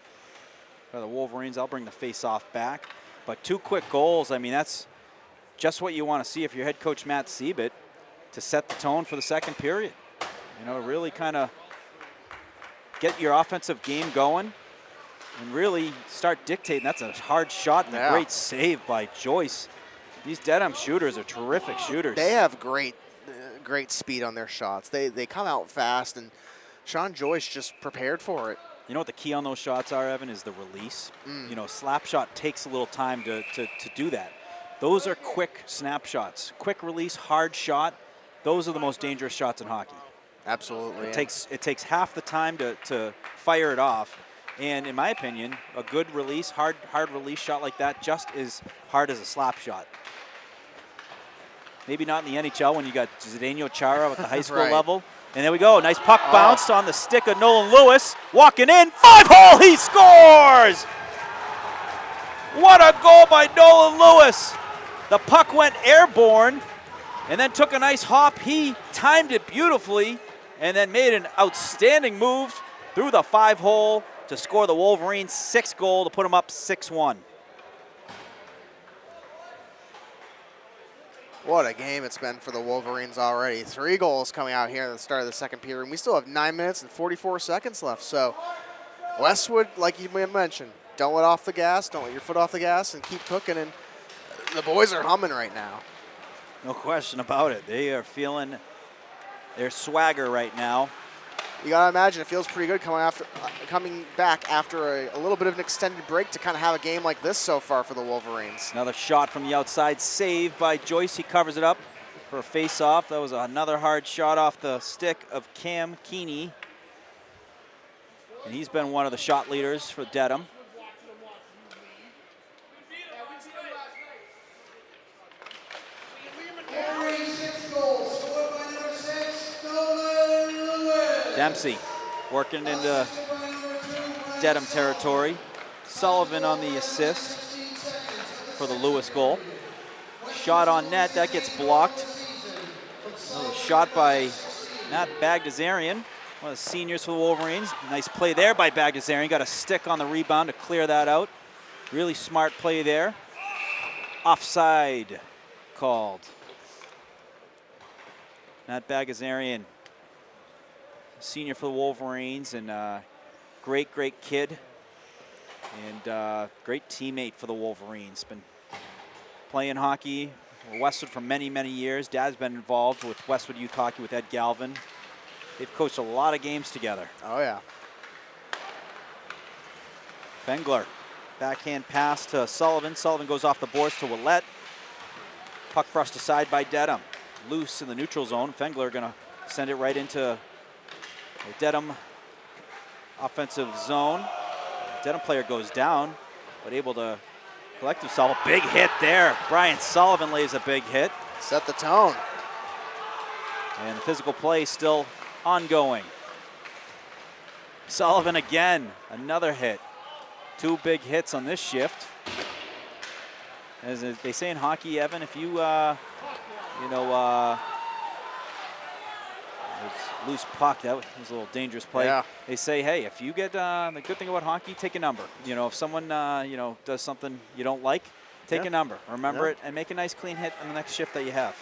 by the Wolverines, I'll bring the face-off back. But 2 quick goals, I mean, that's just what you want to see if you're head coach Matt Siebert, to set the tone for the second period. You know, really kind of get your offensive game going and really start dictating. That's a hard shot and a great save by Joyce. These Dedham shooters are terrific shooters. They have great speed on their shots. They come out fast, and Sean Joyce just prepared for it. You know what the key on those shots are, Evan, is the release. You know, slap shot takes a little time to do that. Those are quick snapshots. Quick release, hard shot. Those are the most dangerous shots in hockey. Absolutely. It takes half the time to fire it off. And in my opinion, a good release, hard release shot like that, just as hard as a slap shot. Maybe not in the NHL when you got Zdeno Chara at the high school level. And there we go, nice puck bounced on the stick of Nolan Lewis. Walking in, 5-hole, he scores! What a goal by Nolan Lewis. The puck went airborne and then took a nice hop. He timed it beautifully and then made an outstanding move through the 5-hole to score the Wolverines' 6th goal to put them up 6-1. What a game it's been for the Wolverines already. 3 goals coming out here at the start of the second period. And we still have 9 minutes and 44 seconds left. So Westwood, like you mentioned, don't let off the gas, don't let your foot off the gas, and keep cooking. And the boys are humming right now. No question about it. They are feeling their swagger right now. You gotta imagine it feels pretty good coming back after a little bit of an extended break to kind of have a game like this so far for the Wolverines. Another shot from the outside, saved by Joyce. He covers it up for a face-off. That was another hard shot off the stick of Cam Keeney. And he's been one of the shot leaders for Dedham. Dempsey Dempsey working into Dedham territory. Sullivan on the assist for the Lewis goal. Shot on net, that gets blocked. Another shot by Matt Bagdasarian, one of the seniors for the Wolverines. Nice play there by Bagdasarian. Got a stick on the rebound to clear that out. Really smart play there. Offside called. Matt Bagdasarian, senior for the Wolverines, and great kid, and great teammate for the Wolverines. Been playing hockey for Westwood for many years. Dad's been involved with Westwood Youth Hockey with Ed Galvin. They've coached a lot of games together. Oh, yeah. Fengler, backhand pass to Sullivan. Sullivan goes off the boards to Willette. Puck brushed aside by Dedham. Loose in the neutral zone. Fengler gonna send it right into the Dedham offensive zone. Dedham player goes down, but able to collect himself. A big hit there. Brian Sullivan lays a big hit. Set the tone. And the physical play still ongoing. Sullivan again, another hit. 2 big hits on this shift. As they say in hockey, Evan, if you, loose puck, that was a little dangerous play. Yeah. They say, hey, if you get, the good thing about hockey, take a number. If someone, does something you don't like, take a number. Remember it and make a nice clean hit on the next shift that you have.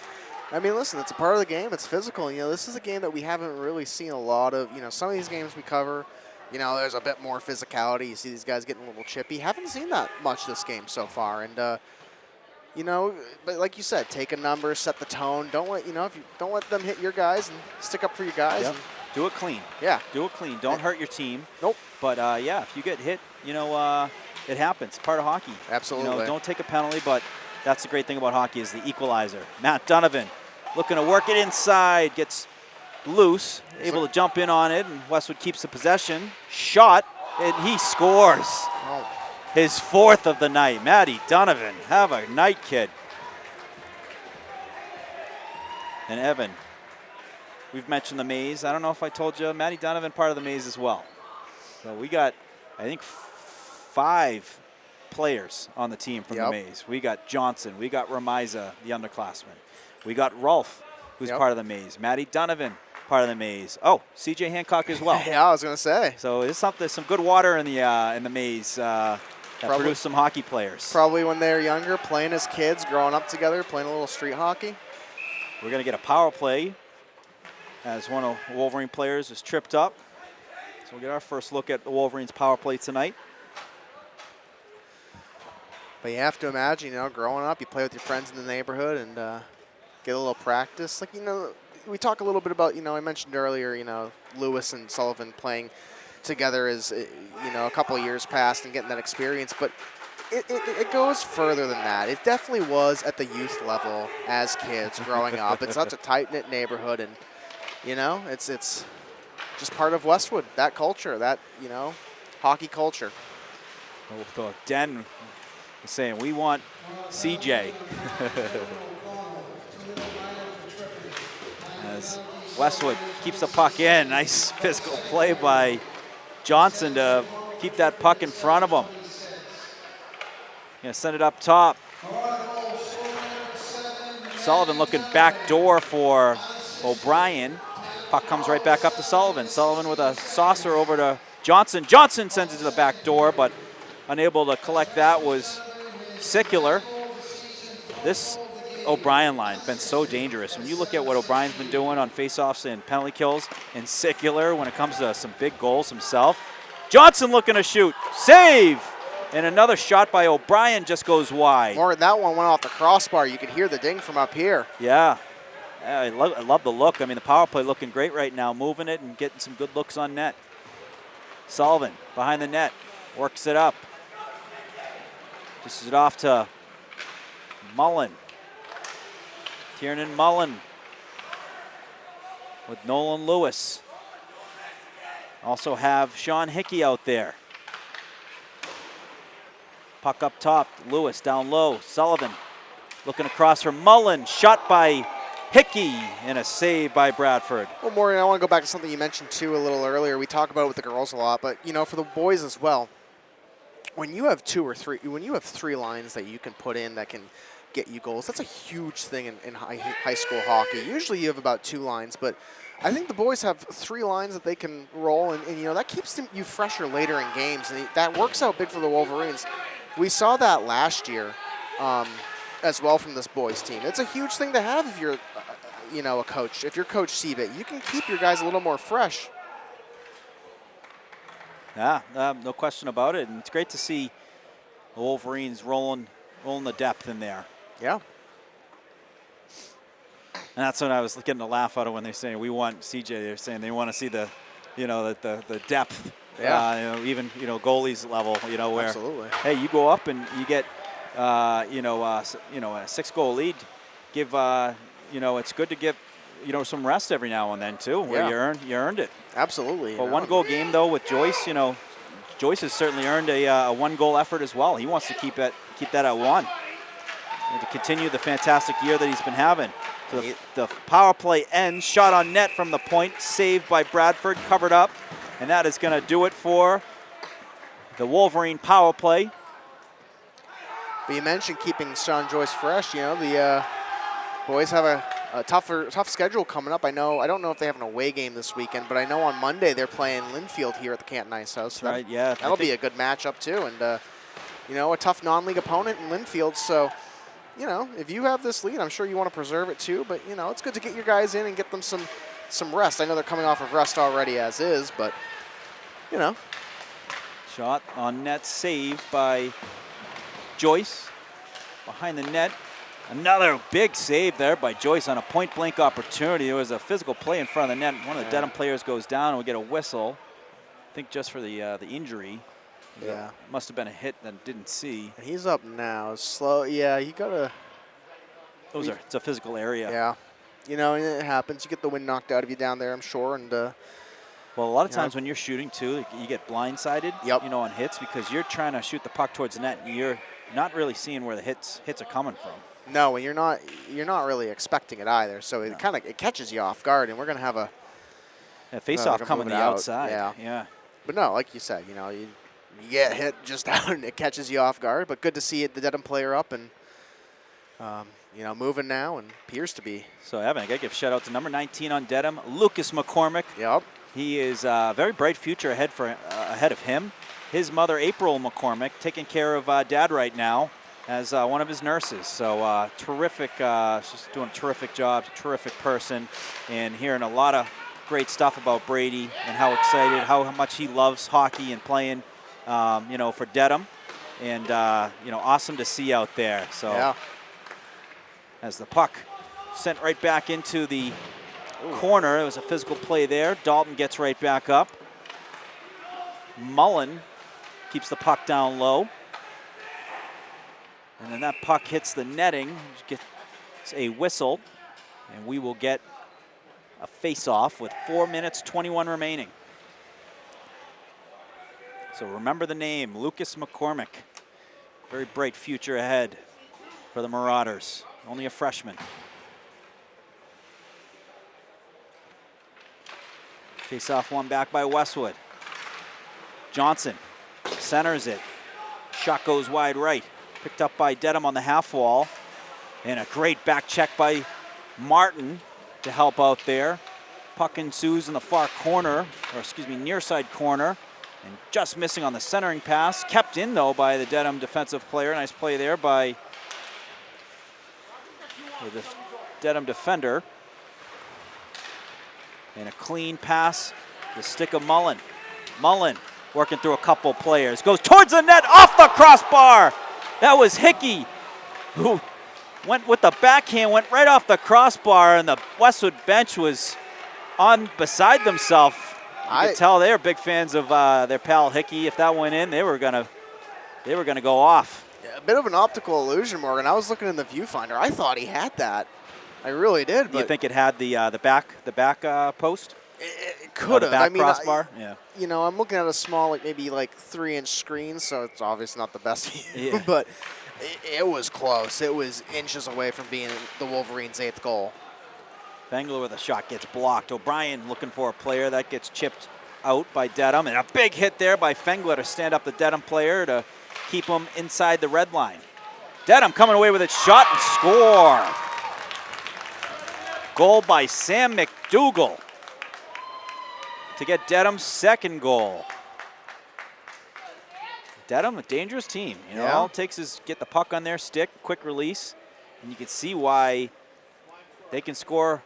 I mean, listen, it's a part of the game. It's physical. This is a game that we haven't really seen a lot of. Some of these games we cover, there's a bit more physicality. You see these guys getting a little chippy. Haven't seen that much this game so far. And, but like you said, take a number, set the tone. Don't let, if you don't let them hit your guys and stick up for your guys. Yep. Do it clean. Yeah. Do it clean. Don't hurt your team. Nope. But, if you get hit, it happens. It's part of hockey. Absolutely. Don't take a penalty, but that's the great thing about hockey is the equalizer. Matt Donovan looking to work it inside, gets loose, able to jump in on it, and Westwood keeps the possession. Shot, and he scores. Oh. His 4th of the night. Matty Donovan, have a night, kid. And Evan, we've mentioned the maze. I don't know if I told you, Matty Donovan part of the maze as well. So we got, I think, 5 players on the team from the maze. We got Johnson, we got Ramiza, the underclassman. We got Rolf, who's part of the maze. Matty Donovan, part of the maze. Oh, CJ Hancock as well. Yeah, I was gonna say. So there's some good water in the maze that produced some hockey players. Probably when they were younger, playing as kids, growing up together, playing a little street hockey. We're gonna get a power play as one of the Wolverine players is tripped up. So we'll get our first look at the Wolverines power play tonight. But you have to imagine, growing up, you play with your friends in the neighborhood and get a little practice. Like, we talk a little bit about, I mentioned earlier, Lewis and Sullivan playing together as, a couple of years past and getting that experience. But it goes further than that. It definitely was at the youth level as kids growing up. It's such a tight-knit neighborhood, and, it's just part of Westwood, that culture, that, hockey culture. The Den is saying, we want CJ. As Westwood keeps the puck in. Nice physical play by Johnson to keep that puck in front of him. Gonna send it up top. Sullivan looking back door for O'Brien. Puck comes right back up to Sullivan. Sullivan with a saucer over to Johnson. Johnson sends it to the back door, but unable to collect that was Sicular. This O'Brien line has been so dangerous. When you look at what O'Brien's been doing on faceoffs and penalty kills, and Sicular when it comes to some big goals himself. Johnson looking to shoot. Save! And another shot by O'Brien just goes wide. Or that one went off the crossbar. You could hear the ding from up here. Yeah. I love the look. I mean, the power play looking great right now, moving it and getting some good looks on net. Sullivan behind the net, works it up. This is it off to Mullen. Tiernan Mullen with Nolan Lewis. Also have Sean Hickey out there. Puck up top, Lewis down low. Sullivan looking across for Mullen. Shot by Hickey, and a save by Bradford. Well, Morgan, I want to go back to something you mentioned too a little earlier. We talk about it with the girls a lot, but for the boys as well, when you have three lines that you can put in that can get you goals, that's a huge thing in high school hockey. Usually you have about 2 lines, but I think the boys have 3 lines that they can roll, and that keeps you fresher later in games, and that works out big for the Wolverines. We saw that last year as well from this boys team. It's a huge thing to have if you're a coach. If you're Coach Seabit, you can keep your guys a little more fresh. Yeah, no question about it, and it's great to see the Wolverines rolling the depth in there. Yeah. And that's what I was getting a laugh out of when they're saying we want CJ. They're saying they want to see the depth. Yeah. Even goalies level. Where Absolutely. Hey, you go up and you get a 6-goal lead. Give it's good to give some rest every now and then too, where you earned it. Absolutely. But 1-goal game though with Joyce, Joyce has certainly earned a 1-goal effort as well. He wants to keep that at 1 and to continue the fantastic year that he's been having. So the power play ends. Shot on net from the point, saved by Bradford, covered up, and that is going to do it for the Wolverine power play. But you mentioned keeping Sean Joyce fresh. The boys have a tough schedule coming up. I don't know if they have an away game this weekend, but I know on Monday they're playing Linfield here at the Canton Ice House. So right, yeah. That'll be a good matchup too, and a tough non-league opponent in Linfield. So, if you have this lead, I'm sure you want to preserve it too. But it's good to get your guys in and get them some rest. I know they're coming off of rest already as is, but Shot on net, saved by Joyce behind the net. Another big save there by Joyce on a point-blank opportunity. There was a physical play in front of the net. One of the Dedham players goes down, and we get a whistle. I think just for the injury. Yeah. It must have been a hit that didn't see. He's up now. Slow. Yeah, you gotta. It's a physical area. Yeah. And it happens. You get the wind knocked out of you down there, I'm sure, and. Well, a lot of times when you're shooting too, you get blindsided. Yep. On hits because you're trying to shoot the puck towards the net, and you're not really seeing where the hits are coming from. No, and you're not really expecting it either. So it it catches you off guard, and we're gonna have a face-off coming the outside. Yeah. But no, like you said, you get hit just out, and it catches you off guard. But good to see the Dedham player up and moving now, and appears to be. So Evan, I gotta give a shout out to number 19 on Dedham, Lucas McCormick. Yep. He is a very bright future ahead of him. His mother, April McCormick, taking care of Dad right now as one of his nurses. So terrific, she's doing a terrific job, terrific person, and hearing a lot of great stuff about Brady and how excited, how much he loves hockey and playing, for Dedham. And, awesome to see out there. So as the puck sent right back into the corner. It was a physical play there. Dalton gets right back up. Mullen keeps the puck down low. And then that puck hits the netting, gets a whistle, and we will get a face-off with 4 minutes, 21 remaining. So remember the name, Lucas McCormick. Very bright future ahead for the Marauders. Only a freshman. Face-off one back by Westwood. Johnson centers it. Shot goes wide right. Picked up by Dedham on the half wall. And a great back check by Martin to help out there. Puck ensues in the far corner, near side corner. And just missing on the centering pass. Kept in though by the Dedham defensive player. Nice play there by the Dedham defender. And a clean pass, the stick of Mullen. Mullen working through a couple players. Goes towards the net, off the crossbar. That was Hickey, who went with the backhand, went right off the crossbar, and the Westwood bench was beside themselves. You could tell they were big fans of their pal Hickey. If that went in, they were gonna go off. Yeah, a bit of an optical illusion, Morgan. I was looking in the viewfinder. I thought he had that. I really did. But you think it had the back post? It could have. I mean, crossbar. Yeah. I'm looking at a small, maybe 3-inch screen, so it's obviously not the best view. Yeah. But it was close. It was inches away from being the Wolverines' 8th goal. Fengler with a shot gets blocked. O'Brien looking for a player. That gets chipped out by Dedham. And a big hit there by Fengler to stand up the Dedham player to keep him inside the red line. Dedham coming away with a shot and score. Goal by Sam McDougall to get Dedham's second goal. Dedham, a dangerous team. You know, all it takes is get the puck on their stick, quick release, and you can see why they can score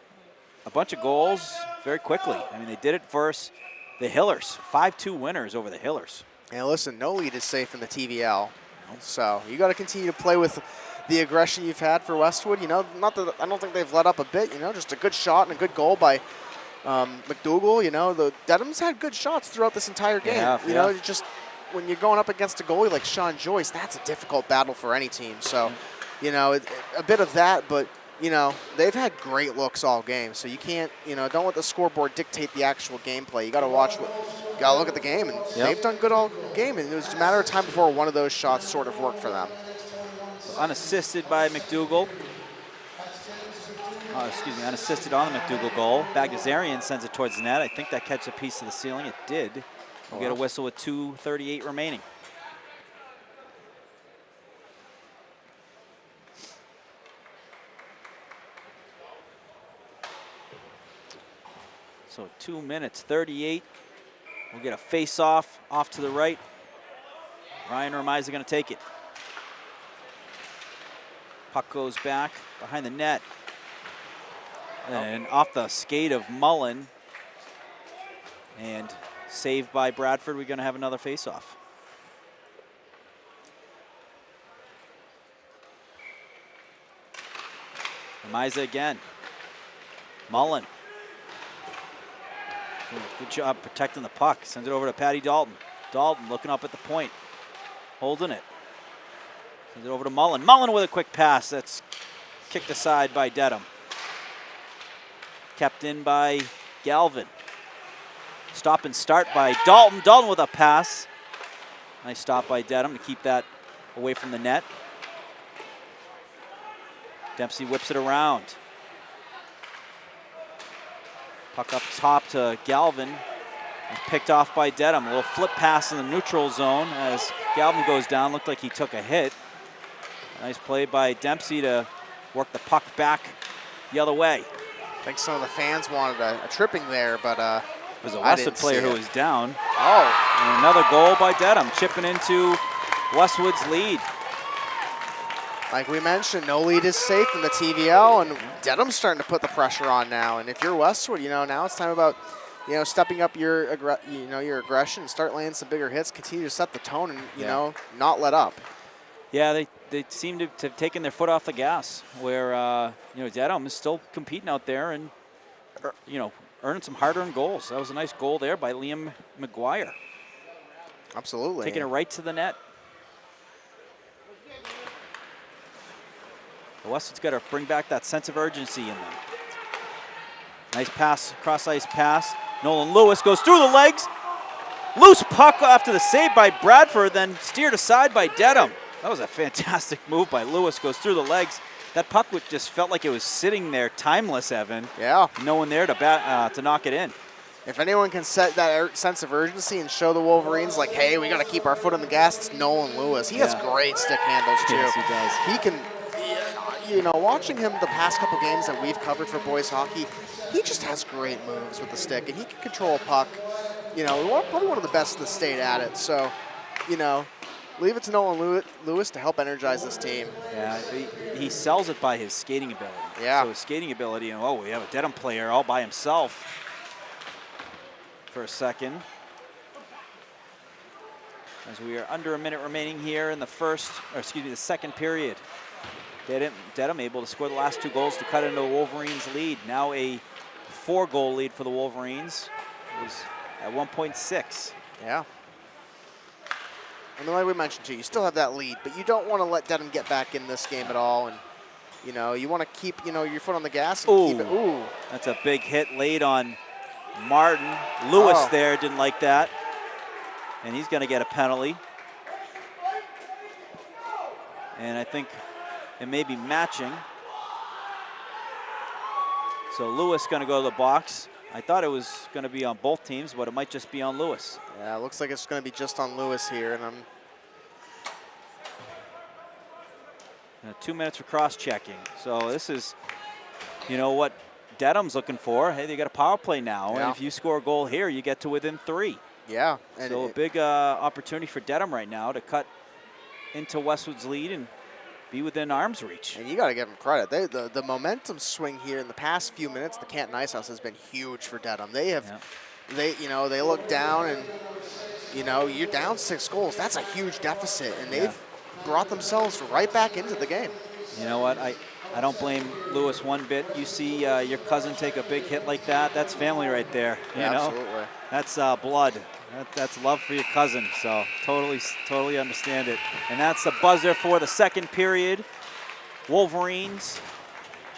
a bunch of goals very quickly. I mean, they did it versus the Hillers, 5-2 winners over the Hillers. And listen, no lead is safe in the TVL, so you got to continue to play with the aggression you've had for Westwood. You know, not that I don't think they've let up a bit. You know, just a good shot and a good goal by McDougall. You know, the Dedham's had good shots throughout this entire game. You know, it's just when you're going up against a goalie like Sean Joyce, that's a difficult battle for any team. So, you know, a bit of that, but you know, they've had great looks all game, so you can't, you know, don't let the scoreboard dictate the actual gameplay. You got to watch, you got to look at the game, and they've done good all game, and it was a matter of time before one of those shots sort of worked for them. So unassisted by McDougall. Unassisted on the McDougall goal. Bagdasarian sends it towards the net. I think that catches a piece of the ceiling. It did. We'll get a whistle with 2:38 remaining. So 2 minutes, 38. We'll get a face-off off to the right. Ryan Remiza going to take it. Puck goes back behind the net. And off the skate of Mullen. And saved by Bradford. We're going to have another face-off. Remiza again. Mullen. Good job protecting the puck. Sends it over to Patty Dalton. Dalton looking up at the point. Holding it. Sends it over to Mullen. Mullen with a quick pass. That's kicked aside by Dedham. Kept in by Galvin. Stop and start by Dalton. Dalton with a pass. Nice stop by Dedham to keep that away from the net. Dempsey whips it around. Puck up top to Galvin. It's picked off by Dedham. A little flip pass in the neutral zone as Galvin goes down. Looked like he took a hit. Nice play by Dempsey to work the puck back the other way. I think some of the fans wanted a tripping there, but it was a Westwood player who was down. Oh. And another goal by Dedham, chipping into Westwood's lead. Like we mentioned, no lead is safe in the TVL, and Dedham's starting to put the pressure on now. And if you're Westwood, you know, now it's time about, you know, stepping up your aggression, start laying some bigger hits, continue to set the tone, and you know, not let up. Yeah, they seem to have taken their foot off the gas. Where you know, Dedham is still competing out there and you know, earning some hard-earned goals. That was a nice goal there by Liam McGuire. Absolutely. Taking it right to the net. The Westwood's got to bring back that sense of urgency in them. Nice pass, cross-ice pass. Nolan Lewis goes through the legs. Loose puck after the save by Bradford, then steered aside by Dedham. That was a fantastic move by Lewis, goes through the legs. That puck just felt like it was sitting there timeless, Evan. Yeah. No one there to knock it in. If anyone can set that sense of urgency and show the Wolverines, like, hey, we got to keep our foot on the gas, it's Nolan Lewis. He has great stick handles, too. Yes, he does. He can, you know, watching him the past couple games that we've covered for boys hockey, he just has great moves with the stick, and he can control a puck. You know, probably one of the best in the state at it. So, you know, leave it to Nolan Lewis to help energize this team. Yeah, he sells it by his skating ability. Yeah. So his skating ability, and we have a Dedham player all by himself for a second. As we are under a minute remaining here in the second period. Dedham able to score the last 2 goals to cut into the Wolverines' lead. Now a 4-goal lead for the Wolverines. It was at 1.6. Yeah. And like we mentioned too, you still have that lead, but you don't want to let Dedham get back in this game at all. And you know, you want to keep, you know, your foot on the gas and keep it. Ooh. That's a big hit laid on Martin. Lewis there didn't like that. And he's going to get a penalty. And I think it may be matching. So Lewis going to go to the box. I thought it was going to be on both teams, but it might just be on Lewis. Yeah, it looks like it's going to be just on Lewis here, and 2 minutes for cross-checking. So this is, you know, what Dedham's looking for. Hey, they got a power play now, Yeah. and if you score a goal here, you get to within 3. yeah. And So a big opportunity for Dedham right now to cut into Westwood's lead and be within arm's reach. And you got to give them credit. The momentum swing here in the past few minutes, the Canton Ice House has been huge for Dedham. They have, they look down and, you're down 6 goals. That's a huge deficit, and they've brought themselves right back into the game. You know what? I don't blame Lewis one bit. You see your cousin take a big hit like that. That's family right there. You know? Absolutely. That's blood. That's love for your cousin. So totally understand it. And that's the buzzer for the second period. Wolverines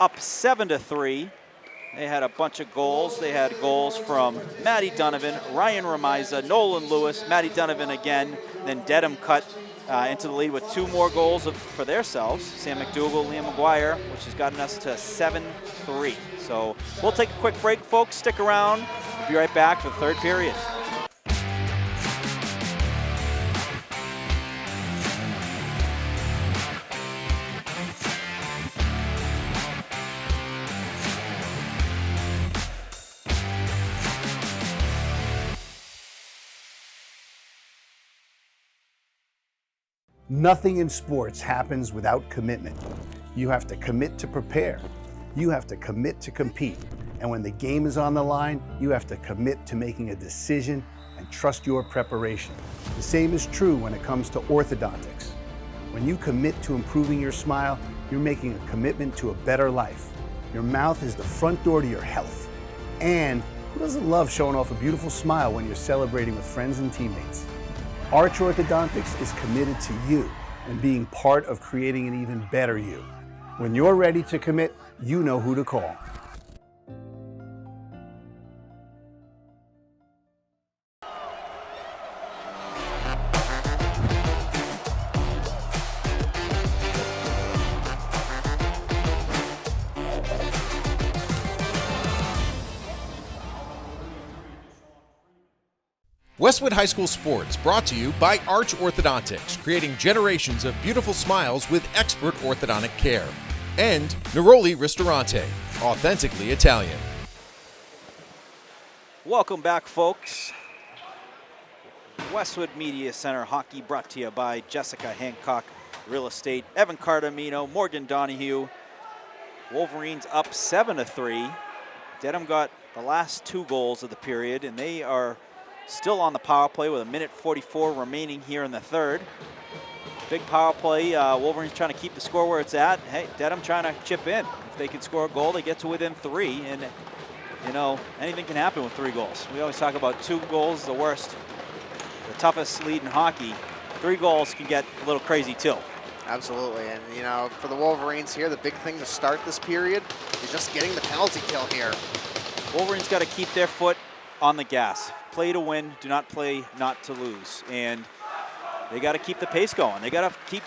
up 7-3. They had a bunch of goals. They had goals from Matty Donovan, Ryan Remiza, Nolan Lewis, Matty Donovan again. Then Dedham cut into the lead with 2 more goals for themselves. Sam McDougall, Liam McGuire, which has gotten us to 7-3. So we'll take a quick break, folks. Stick around. We'll be right back for the third period. Nothing in sports happens without commitment. You have to commit to prepare. You have to commit to compete. And when the game is on the line, you have to commit to making a decision and trust your preparation. The same is true when it comes to orthodontics. When you commit to improving your smile, you're making a commitment to a better life. Your mouth is the front door to your health. And who doesn't love showing off a beautiful smile when you're celebrating with friends and teammates? Arch Orthodontics is committed to you and being part of creating an even better you. When you're ready to commit, you know who to call. Westwood High School Sports brought to you by Arch Orthodontics, creating generations of beautiful smiles with expert orthodontic care. And Neroli Ristorante, authentically Italian. Welcome back, folks. Westwood Media Center hockey brought to you by Jessica Hancock Real Estate, Evan Cardamino, Morgan Donahue. Wolverines up 7-3. Dedham got the last 2 goals of the period, and they are still on the power play with 1:44 remaining here in the third. Big power play. Wolverines trying to keep the score where it's at. Hey, Dedham trying to chip in. If they can score a goal, they get to within 3. And, anything can happen with 3 goals. We always talk about 2 goals, the worst, the toughest lead in hockey. 3 goals can get a little crazy, too. Absolutely. And, for the Wolverines here, the big thing to start this period is just getting the penalty kill here. Wolverines got to keep their foot on the gas. Play to win, do not play not to lose. And they got to keep the pace going. They got to keep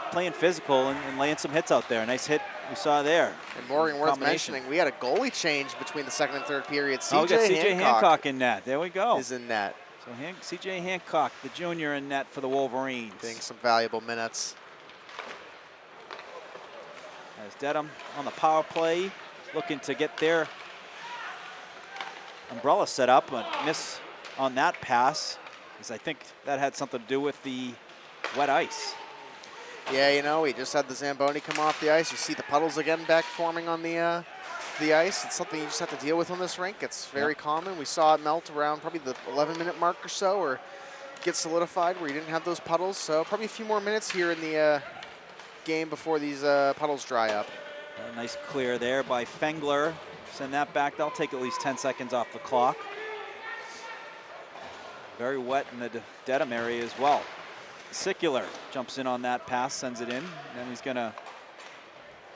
playing physical and laying some hits out there. Nice hit we saw there. And Morgan, worth mentioning, we had a goalie change between the second and third period. We got C.J. Hancock in net. There we go. Is in net. So C.J. Hancock, the junior, in net for the Wolverines. Getting some valuable minutes. As Dedham on the power play, looking to get their umbrella set up, but miss on that pass, because I think that had something to do with the wet ice. Yeah, we just had the Zamboni come off the ice. You see the puddles again back forming on the ice. It's something you just have to deal with on this rink. It's very common. We saw it melt around probably the 11-minute mark or so, or get solidified where you didn't have those puddles. So probably a few more minutes here in the game before these puddles dry up. A nice clear there by Fengler. Send that back. They'll take at least 10 seconds off the clock. Very wet in the Dedham area as well. Sicular jumps in on that pass, sends it in. Then he's going to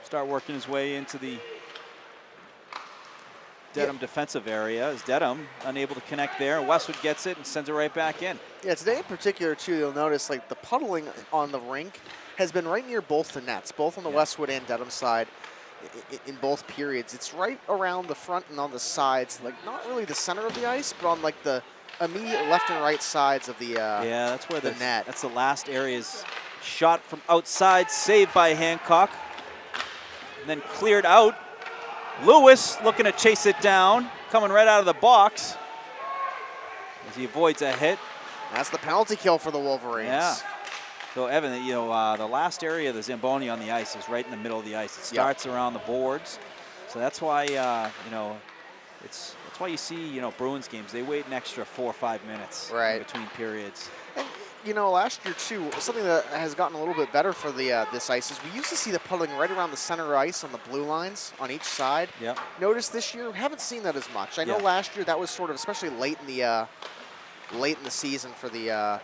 start working his way into the Dedham defensive area. As Dedham unable to connect there. Westwood gets it and sends it right back in. Yeah, today in particular, too, you'll notice like the puddling on the rink has been right near both the nets, both on the Westwood and Dedham side. in both periods. It's right around the front and on the sides, like not really the center of the ice, but on like the immediate left and right sides of the yeah, that's where the net. That's the last area's shot from outside, saved by Hancock. And then cleared out. Lewis looking to chase it down, coming right out of the box as he avoids a hit. That's the penalty kill for the Wolverines. Yeah. So Evan, the last area of the Zamboni on the ice is right in the middle of the ice. It starts around the boards, so that's why that's why you see Bruins games. They wait an extra 4 or 5 minutes in between periods. And last year too, something that has gotten a little bit better for the this ice is we used to see the puddling right around the center ice on the blue lines on each side. Yeah. Notice this year we haven't seen that as much. I know last year that was sort of, especially late in the season for the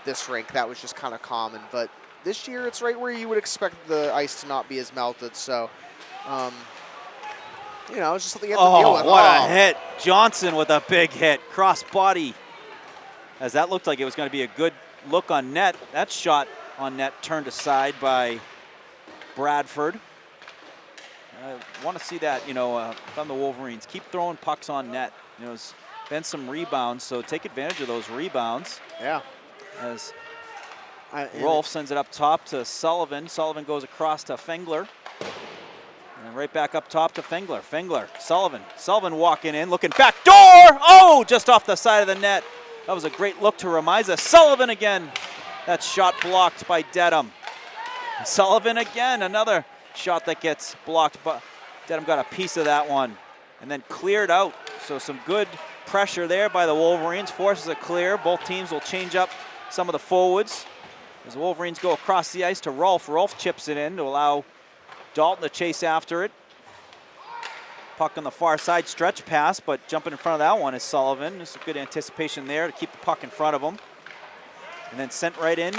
this rink, that was just kind of common. But this year it's right where you would expect the ice to not be as melted. So, it's just something you have to deal with. What a hit. Johnson with a big hit. Cross body. As that looked like it was going to be a good look on net. That shot on net turned aside by Bradford. I want to see that, from the Wolverines. Keep throwing pucks on net. There's been some rebounds, so take advantage of those rebounds. Yeah. As Rolf sends it up top to Sullivan. Sullivan goes across to Fengler. And right back up top to Fengler. Fengler, Sullivan. Sullivan walking in, looking back door. Oh, just off the side of the net. That was a great look to Remiza. Sullivan again. That shot blocked by Dedham. Sullivan again, another shot that gets blocked, but Dedham got a piece of that one and then cleared out. So some good pressure there by the Wolverines. Forces a clear. Both teams will change up some of the forwards as the Wolverines go across the ice to Rolf. Rolf chips it in to allow Dalton to chase after it. Puck on the far side, stretch pass, but jumping in front of that one is Sullivan. There's some good anticipation there to keep the puck in front of him. And then sent right in.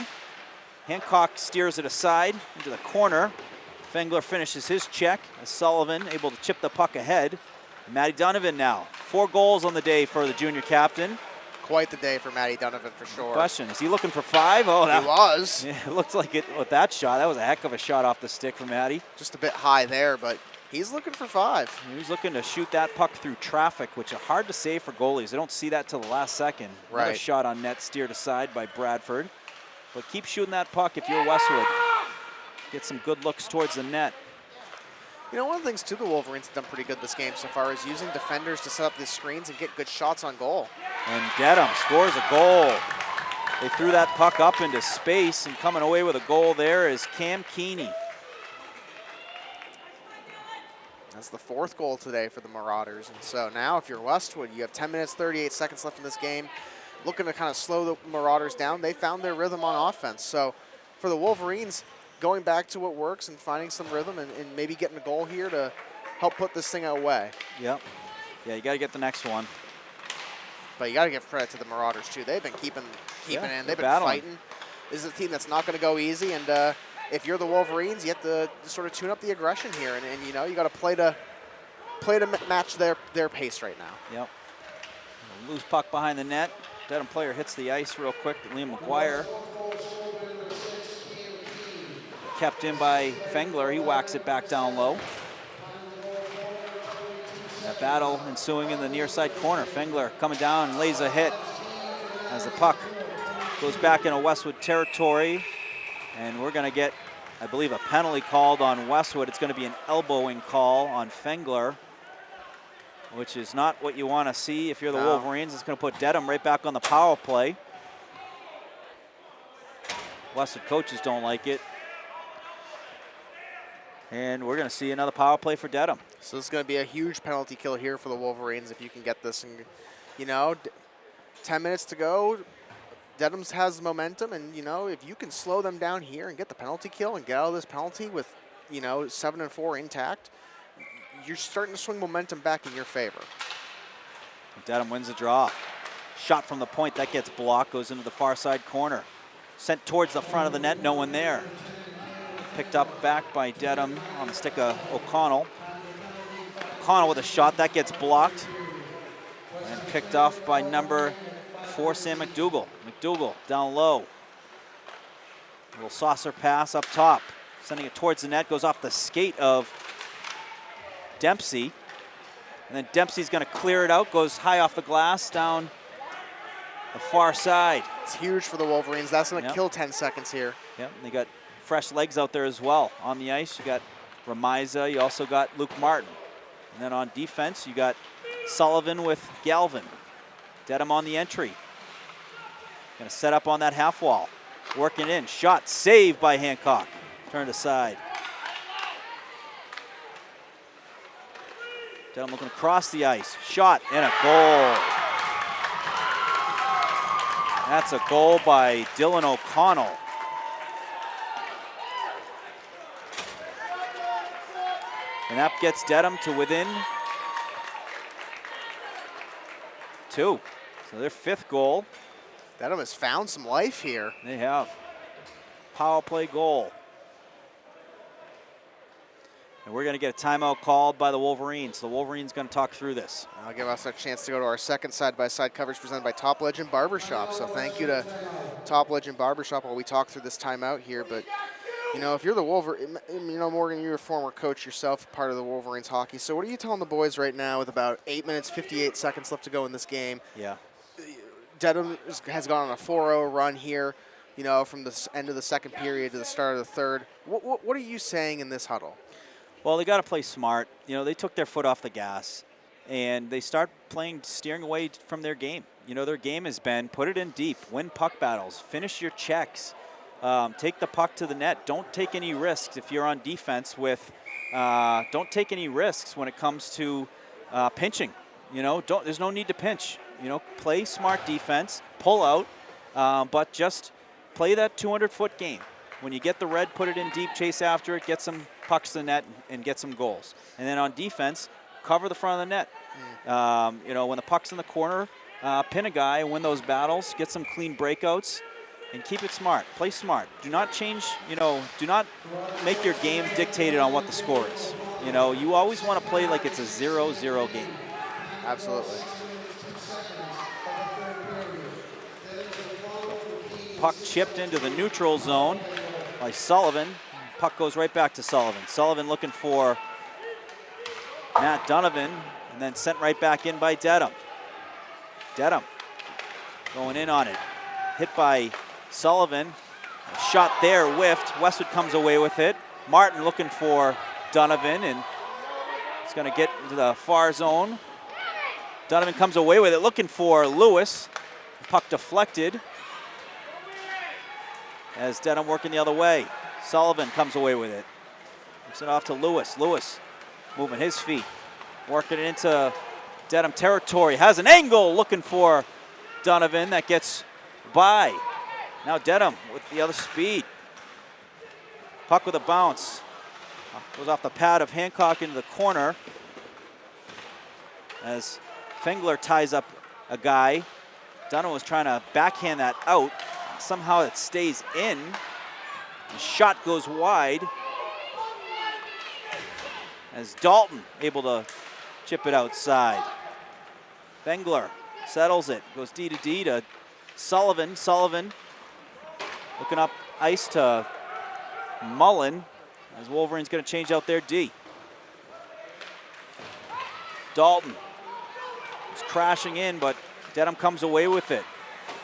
Hancock steers it aside into the corner. Fengler finishes his check as Sullivan able to chip the puck ahead. Matty Donovan now. 4 goals on the day for the junior captain. Quite the day for Matty Donovan for sure. Question, is he looking for 5? Oh, that he was. Yeah, it looks like it with that shot. That was a heck of a shot off the stick from Matty. Just a bit high there, but he's looking for 5. He's looking to shoot that puck through traffic, which is hard to save for goalies. They don't see that till the last second. Right. Another shot on net steered aside by Bradford. But keep shooting that puck if you're Westwood. Get some good looks towards the net. One of the things, too, the Wolverines have done pretty good this game so far is using defenders to set up the screens and get good shots on goal. And Dedham scores a goal. They threw that puck up into space, and coming away with a goal there is Cam Keeney. That's the 4th goal today for the Marauders. And so now if you're Westwood, you have 10 minutes, 38 seconds left in this game. Looking to kind of slow the Marauders down. They found their rhythm on offense. So for the Wolverines, going back to what works and finding some rhythm and maybe getting a goal here to help put this thing away. Yep. Yeah, you got to get the next one. But you got to give credit to the Marauders, too. They've been keeping in. They've been battling. fighting. This is a team that's not going to go easy. And if you're the Wolverines, you have to sort of tune up the aggression here. And you got to play to match their pace right now. Yep. Loose puck behind the net. Dedham player hits the ice real quick. Liam McGuire. Kept in by Fengler. He whacks it back down low. That battle ensuing in the near side corner. Fengler coming down and lays a hit as the puck goes back into Westwood territory. And we're going to get, I believe, a penalty called on Westwood. It's going to be an elbowing call on Fengler, which is not what you want to see if you're the Wolverines. It's going to put Dedham right back on the power play. Westwood coaches don't like it. And we're going to see another power play for Dedham. So this is going to be a huge penalty kill here for the Wolverines if you can get this. And, 10 minutes to go. Dedham has momentum. And, if you can slow them down here and get the penalty kill and get out of this penalty with, 7-4 intact, you're starting to swing momentum back in your favor. Dedham wins the draw. Shot from the point. That gets blocked. Goes into the far side corner. Sent towards the front of the net. No one there. Picked up back by Dedham on the stick of O'Connell. O'Connell with a shot. That gets blocked. And picked off by number 4, Sam McDougall. McDougall down low. A little saucer pass up top. Sending it towards the net. Goes off the skate of Dempsey. And then Dempsey's going to clear it out, goes high off the glass down the far side. It's huge for the Wolverines. That's going to Yep. kill 10 seconds here. Yep, and they got fresh legs out there as well. On the ice, you got Remiza, you also got Luke Martin. And then on defense, you got Sullivan with Galvin. Dedham on the entry. Gonna set up on that half wall. Working in, shot, saved by Hancock. Turned aside. Dedham looking across the ice. Shot and a goal. That's a goal by Dylan O'Connell. And that gets Dedham to within 2. So their 5th goal. Dedham has found some life here. They have. Power play goal. And we're going to get a timeout called by the Wolverines. The Wolverines going to talk through this. I'll give us a chance to go to our second side-by-side coverage presented by Top Legend Barbershop. So thank you to Top Legend Barbershop while we talk through this timeout here. But, you know, if you're the Wolverine, you know, Morgan, you're a former coach yourself, part of the Wolverines hockey. So what are you telling the boys right now with about 8 minutes, 58 seconds left to go in this game? Yeah. Dedham has gone on a 4-0 run here, you know, from the end of the second period to the start of the third. What are you saying in this huddle? Well, they got to play smart. You know, they took their foot off the gas, and they start playing, steering away from their game. You know, their game has been put it in deep, win puck battles, finish your checks, take the puck to the net. Don't take any risks if you're on defense with, don't take any risks when it comes to pinching. You know, there's no need to pinch. You know, play smart defense, pull out, but just play that 200-foot game. When you get the red, put it in deep, chase after it, get some pucks to the net, and get some goals. And then on defense, cover the front of the net. You know, when the puck's in the corner, pin a guy and win those battles, get some clean breakouts, and keep it smart. Play smart. Do not change, you know, do not make your game dictated on what the score is. You know, you always want to play like it's a 0-0 game. Absolutely. Puck chipped into the neutral zone by Sullivan. Puck goes right back to Sullivan. Sullivan looking for Matt Donovan, and then sent right back in by Dedham. Dedham going in on it. Hit by Sullivan. Shot there, whiffed. Westwood comes away with it. Martin looking for Donovan, and he's going to get into the far zone. Donovan comes away with it, looking for Lewis. Puck deflected as Dedham working the other way. Sullivan comes away with it. Gives it off to Lewis. Lewis moving his feet, working it into Dedham territory. Has an angle, looking for Donovan. That gets by. Now Dedham with the other speed. Puck with a bounce. Goes off the pad of Hancock into the corner as Fengler ties up a guy. Donovan was trying to backhand that out. Somehow it stays in. The shot goes wide as Dalton able to chip it outside. Fengler settles it, goes D to D to Sullivan. Sullivan looking up ice to Mullen as Wolverine's going to change out their D. Dalton is crashing in, but Dedham comes away with it.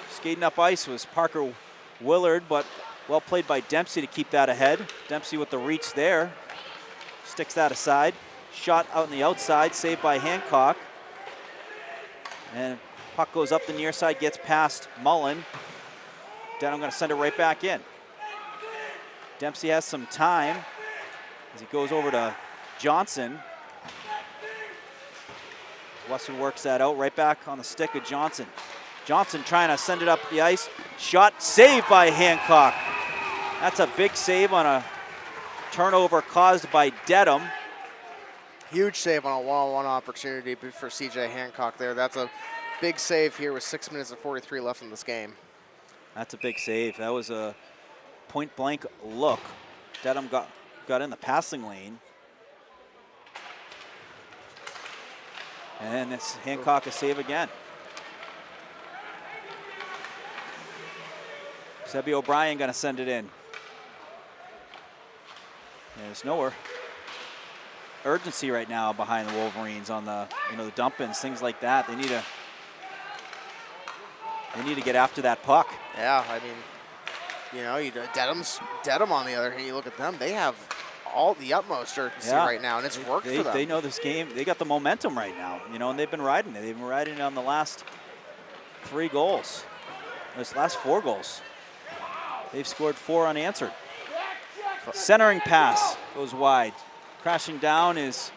Skating up ice was Parker Willard, but well played by Dempsey to keep that ahead. Dempsey with the reach there. Sticks that aside. Shot out on the outside, saved by Hancock. And puck goes up the near side, gets past Mullen. Dedham going to send it right back in. Dempsey has some time as he goes over to Johnson. Westwood works that out right back on the stick of Johnson. Johnson trying to send it up the ice. Shot saved by Hancock. That's a big save on a turnover caused by Dedham. Huge save on a one-on-one opportunity for C.J. Hancock there. That's a big save here with 6 minutes and 43 left in this game. That's a big save. That was a point-blank look. Dedham got in the passing lane. And it's Hancock a save again. Sebby O'Brien going to send it in. There's nowhere. urgency right now behind the Wolverines on the the dump-ins, things like that. They need to get after that puck. Yeah, I mean, Dedham on the other hand, you look at them, they have all the utmost urgency right now, and it's worked for them. They know this game. They got the momentum right now, and they've been riding it. They've been riding it on the last 3 goals. This last 4 goals. They've scored 4 unanswered. Centering pass goes wide. Crashing down is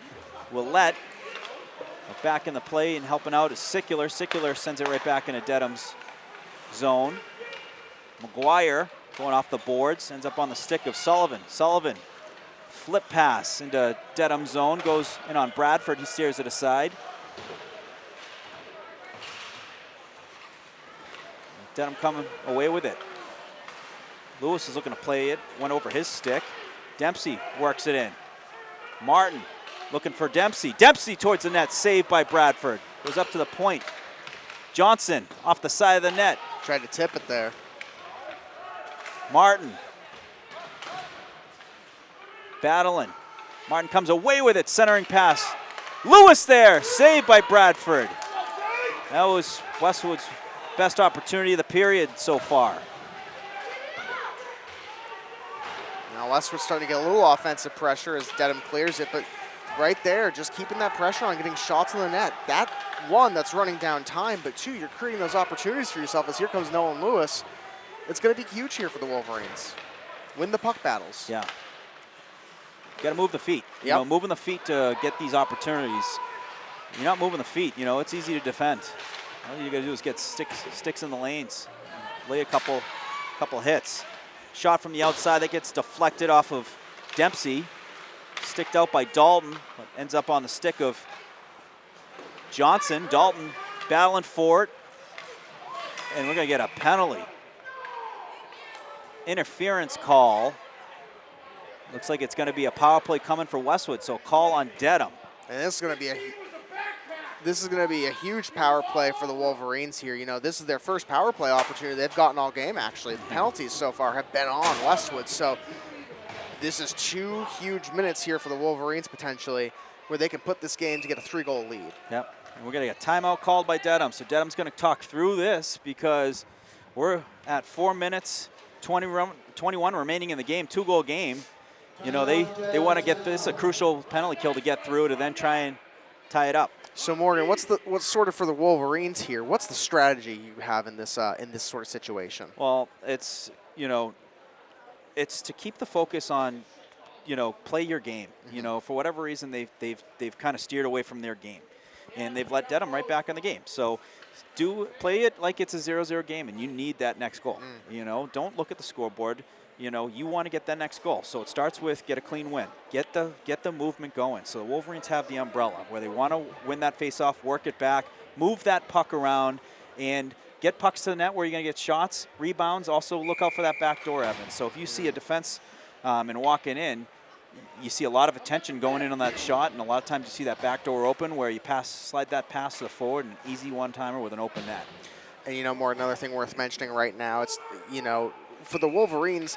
Willette. But back in the play and helping out is Sickler. Sickler sends it right back into Dedham's zone. McGuire going off the boards, ends up on the stick of Sullivan. Sullivan, flip pass into Dedham's zone, goes in on Bradford. He steers it aside. Dedham coming away with it. Lewis is looking to play it, went over his stick. Dempsey works it in. Martin looking for Dempsey. Dempsey towards the net, saved by Bradford. Goes up to the point. Johnson off the side of the net. Tried to tip it there. Martin battling. Martin comes away with it, centering pass. Lewis there, saved by Bradford. That was Westwood's best opportunity of the period so far. Now Westwood's starting to get a little offensive pressure as Dedham clears it, but right there, just keeping that pressure on, getting shots in the net. That one, that's running down time, but 2, you're creating those opportunities for yourself as here comes Nolan Lewis. It's going to be huge here for the Wolverines. Win the puck battles. Yeah. You got to move the feet. Yep. Moving the feet to get these opportunities. You're not moving the feet, it's easy to defend. All you got to do is get sticks in the lanes, lay a couple hits. Shot from the outside that gets deflected off of Dempsey. Sticked out by Dalton, but ends up on the stick of Johnson. Dalton battling for it, and we're going to get a penalty. Interference call. Looks like it's going to be a power play coming for Westwood, so call on Dedham. And this is going to be a huge power play for the Wolverines here. This is their first power play opportunity they've gotten all game, actually. The penalties so far have been on Westwood, so this is 2 huge minutes here for the Wolverines potentially, where they can put this game to get a 3-goal lead. Yep, and we're going to get a timeout called by Dedham. So Dedham's going to talk through this because we're at 4 minutes, 21 remaining in the game, 2-goal game. They want to get this a crucial penalty kill to get through to then try and tie it up. So Morgan, what's sort of for the Wolverines here? What's the strategy you have in this sort of situation? Well, it's it's to keep the focus on play your game. For whatever reason they've kind of steered away from their game, and they've let Dedham right back in the game. So play it like it's a 0-0 game, and you need that next goal. Don't look at the scoreboard. You want to get that next goal. So it starts with get a clean win. Get the movement going. So the Wolverines have the umbrella where they want to win that face-off, work it back, move that puck around, and get pucks to the net where you're going to get shots, rebounds. Also look out for that back door, Evan. So if you see a defense and walking in, you see a lot of attention going in on that shot, and a lot of times you see that back door open where you slide that pass to the forward, an easy one-timer with an open net. And more, another thing worth mentioning right now, it's, for the Wolverines,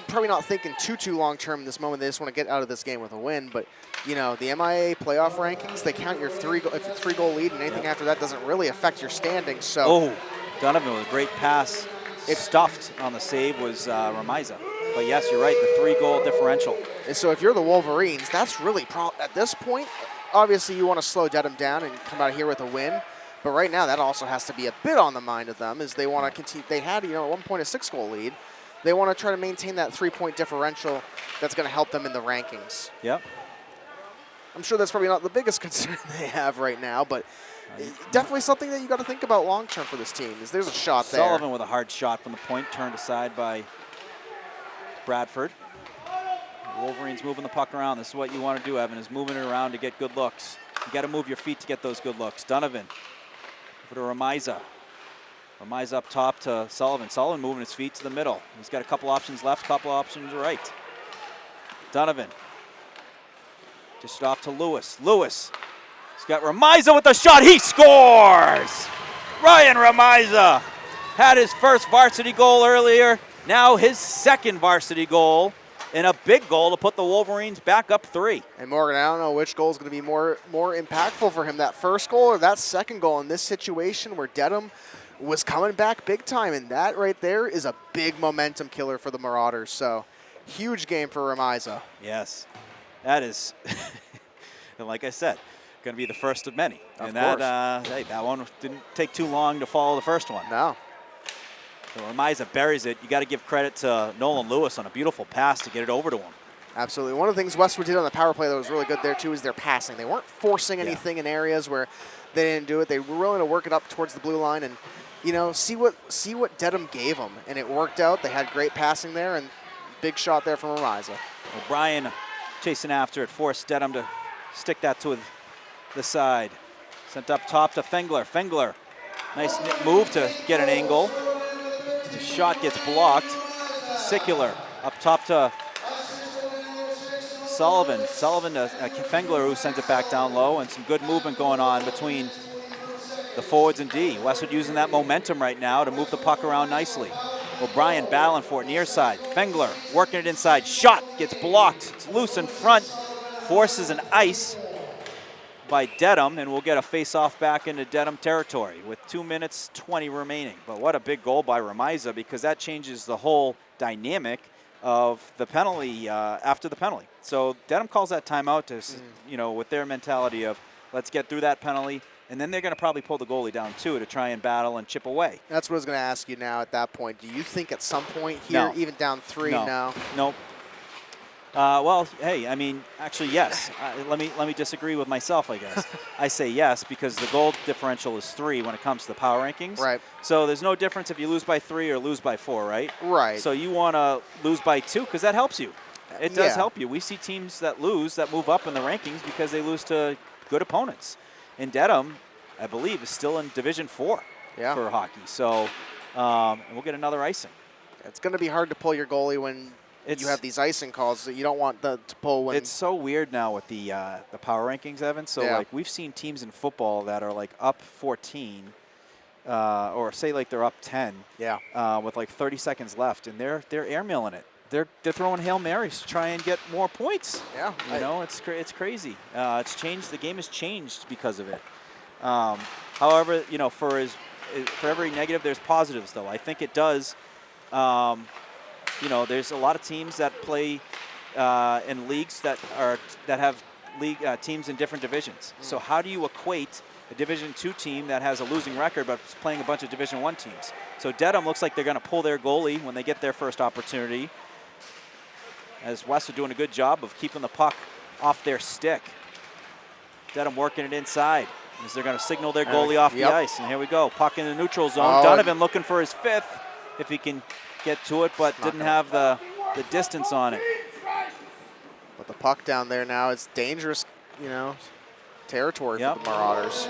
probably not thinking too long term in this moment. They just want to get out of this game with a win. But the MIA playoff rankings, they count your 3-goal lead, and anything after that doesn't really affect your standings. So, Donovan with a great pass. It stuffed on the save was Ramiza. But yes, you're right. The 3-goal differential. And so if you're the Wolverines, that's really at this point. Obviously, you want to slow Dedham down and come out here with a win. But right now, that also has to be a bit on the mind of them, as they want to continue. They had, at one point, a 6-goal lead. They want to try to maintain that 3-point differential that's going to help them in the rankings. Yep. I'm sure that's probably not the biggest concern they have right now, but definitely something that you got to think about long term for this team. Is there's a shot there. Sullivan with a hard shot from the point, turned aside by Bradford. Wolverines moving the puck around. This is what you want to do, Evan, is moving it around to get good looks. You got to move your feet to get those good looks. Donovan over to Ramiza. Ramiza up top to Sullivan. Sullivan moving his feet to the middle. He's got a couple options left, couple options right. Donovan. Just off to Lewis. Lewis. He's got Ramiza with the shot. He scores! Ryan Ramiza had his first varsity goal earlier. Now his second varsity goal And a big goal to put the Wolverines back up 3. And Morgan, I don't know which goal is going to be more impactful for him, that first goal or that second goal in this situation where Dedham was coming back big time, and that right there is a big momentum killer for the Marauders. So huge game for Remiza. Yes, that is, and like I said, going to be the first of many. Of and course. that one didn't take too long to follow the first one. No. So Remiza buries it. You got to give credit to Nolan Lewis on a beautiful pass to get it over to him. Absolutely. One of the things Westwood did on the power play that was really good there, too, is their passing. They weren't forcing anything in areas where they didn't do it. They were willing to work it up towards the blue line and, you know, see what Dedham gave them. And it worked out. They had great passing there, and big shot there from Remiza. O'Brien chasing after it, forced Dedham to stick that to the side. Sent up top to Fengler. Fengler, nice move to get an angle. The shot gets blocked. Sicular up top to Sullivan. Sullivan to Fengler, who sends it back down low, and some good movement going on between the forwards and D. Westwood using that momentum right now to move the puck around nicely. O'Brien battling for it near side. Fengler working it inside. Shot gets blocked. It's loose in front. Forces an ice by Dedham, and we'll get a face-off back into Dedham territory with 2 minutes 20 remaining. But what a big goal by Remiza, because that changes the whole dynamic of the penalty after the penalty. So Dedham calls that timeout to, you know, with their mentality of let's get through that penalty, and then they're going to probably pull the goalie down too to try and battle and chip away. That's what I was going to ask you now at that point. Do you think at some point here, even down 3 now? Nope. Well, hey, I mean, actually, yes. Let me disagree with myself, I guess. I say yes because the goal differential is 3 when it comes to the power rankings. Right. So there's no difference if you lose by 3 or lose by 4, right? Right. So you want to lose by 2 because that helps you. It does help you. We see teams that lose that move up in the rankings because they lose to good opponents. And Dedham, I believe, is still in Division 4 for hockey. So and we'll get another icing. It's going to be hard to pull your goalie when you have these icing calls that you don't want to pull when. It's so weird now with the power rankings, Evan. So like we've seen teams in football that are like up 14, or say like they're up 10. With like 30 seconds left, and they're airmailing it. They're throwing Hail Marys to try and get more points. You know, it's crazy. It's changed. The game has changed because of it. However, you know, for every negative, there's positives though. I think it does. You know, there's a lot of teams that play in leagues that have league teams in different divisions. So how do you equate a Division II team that has a losing record but is playing a bunch of Division I teams? So Dedham looks like they're going to pull their goalie when they get their first opportunity, as West are doing a good job of keeping the puck off their stick. Dedham working it inside as they're going to signal their goalie off the ice. And here we go, puck in the neutral zone. Donovan looking for his 5th if he can get to it, but didn't have the distance on it. But the puck down there now, it's dangerous, you know, territory for the Marauders.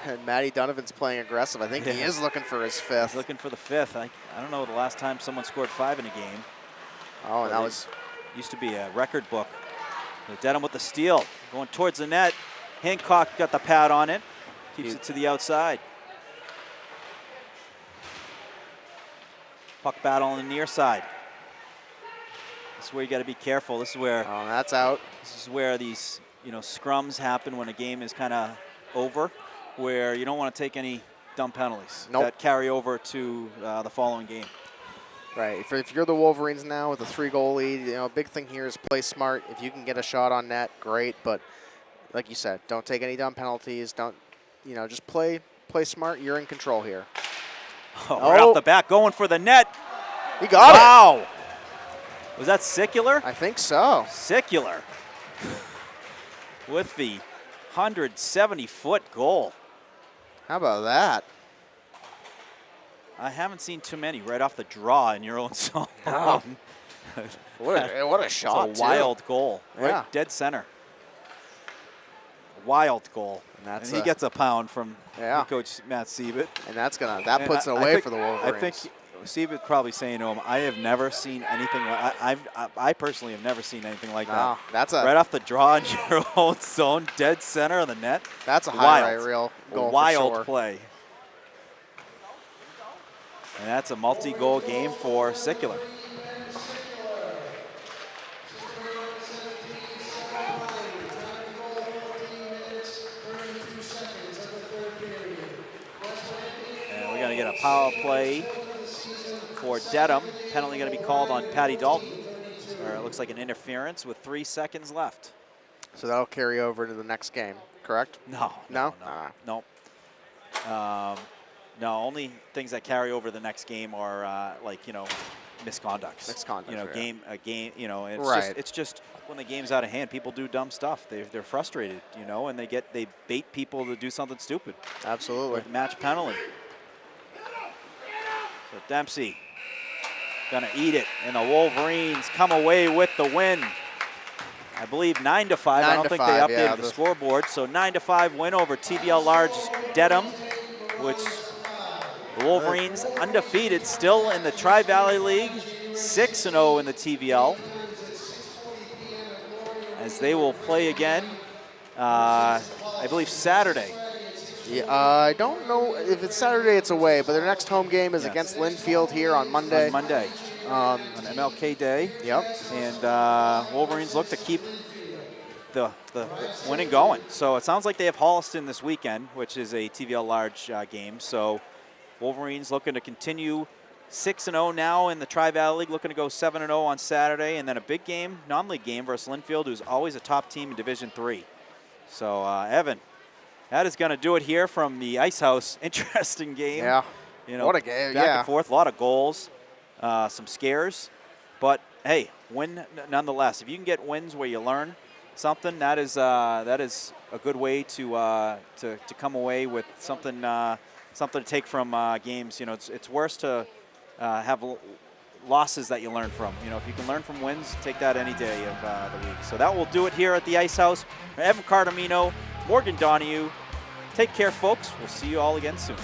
And Matty Donovan's playing aggressive. I think he is looking for his 5th. He's looking for the 5th. I don't know the last time someone scored 5 in a game. Oh, and that was used to be a record book. Dedham with the steal, going towards the net. Hancock got the pad on it, keeps it to the outside. Puck battle on the near side. This is where you got to be careful. This is where that's out. This is where these scrums happen when a game is kind of over, where you don't want to take any dumb penalties that carry over to the following game. Right. If you're the Wolverines now with a 3-goal lead, you know, big thing here is play smart. If you can get a shot on net, great. But like you said, don't take any dumb penalties. Don't, just play play smart. You're in control here. Right off the bat, going for the net. He got it. Wow. Was that Sicular? I think so. Sicular with the 170-foot goal. How about that? I haven't seen too many right off the draw in your own zone. Oh. what a shot, It's a wild goal. Right dead center. Wild goal. And he gets a pound from Coach Matt Siebert. And that puts it away for the Wolverines. I think Siebert's probably saying to him, I have never seen anything I personally have never seen anything like that. That's right off the draw in your own zone, dead center of the net. That's a highlight reel goal. Wild for sure. play. And that's a multi-goal game for Sicular. get a power play for Dedham. Penalty going to be called on Patty Dalton, or it looks like an interference with 3 seconds left. So that'll carry over to the next game, correct? No. No? No, only things that carry over the next game are misconducts. Misconduct, a game. It's Right. it's just when the game's out of hand, people do dumb stuff. They're frustrated, and they bait people to do something stupid. Absolutely. With match penalty. So Dempsey gonna eat it, and the Wolverines come away with the win. I believe 9-5. I don't think they updated the scoreboard. So 9-5 win over TBL Large Dedham, which the Wolverines undefeated, still in the Tri-Valley League, 6-0 in the TVL. As they will play again, I believe Saturday. Yeah, I don't know if it's Saturday. It's away, but their next home game is against Linfield here on Monday. On MLK Day. Yep. And Wolverines look to keep the winning going. So it sounds like they have Holliston this weekend, which is a TVL Large game. So Wolverines looking to continue 6-0 now in the Tri-Valley League, looking to go 7-0 on Saturday, and then a big game, non-league game versus Linfield, who's always a top team in Division III. So Evan, that is going to do it here from the Ice House. Interesting game. Yeah. What a game. Back and forth, a lot of goals, some scares, but hey, win nonetheless. If you can get wins where you learn something, that is a good way to come away with something to take from games. It's worse to have losses that you learn from. If you can learn from wins, take that any day of the week. So that will do it here at the Ice House. Evan Cardamino, Morgan Donahue. Take care, folks. We'll see you all again soon.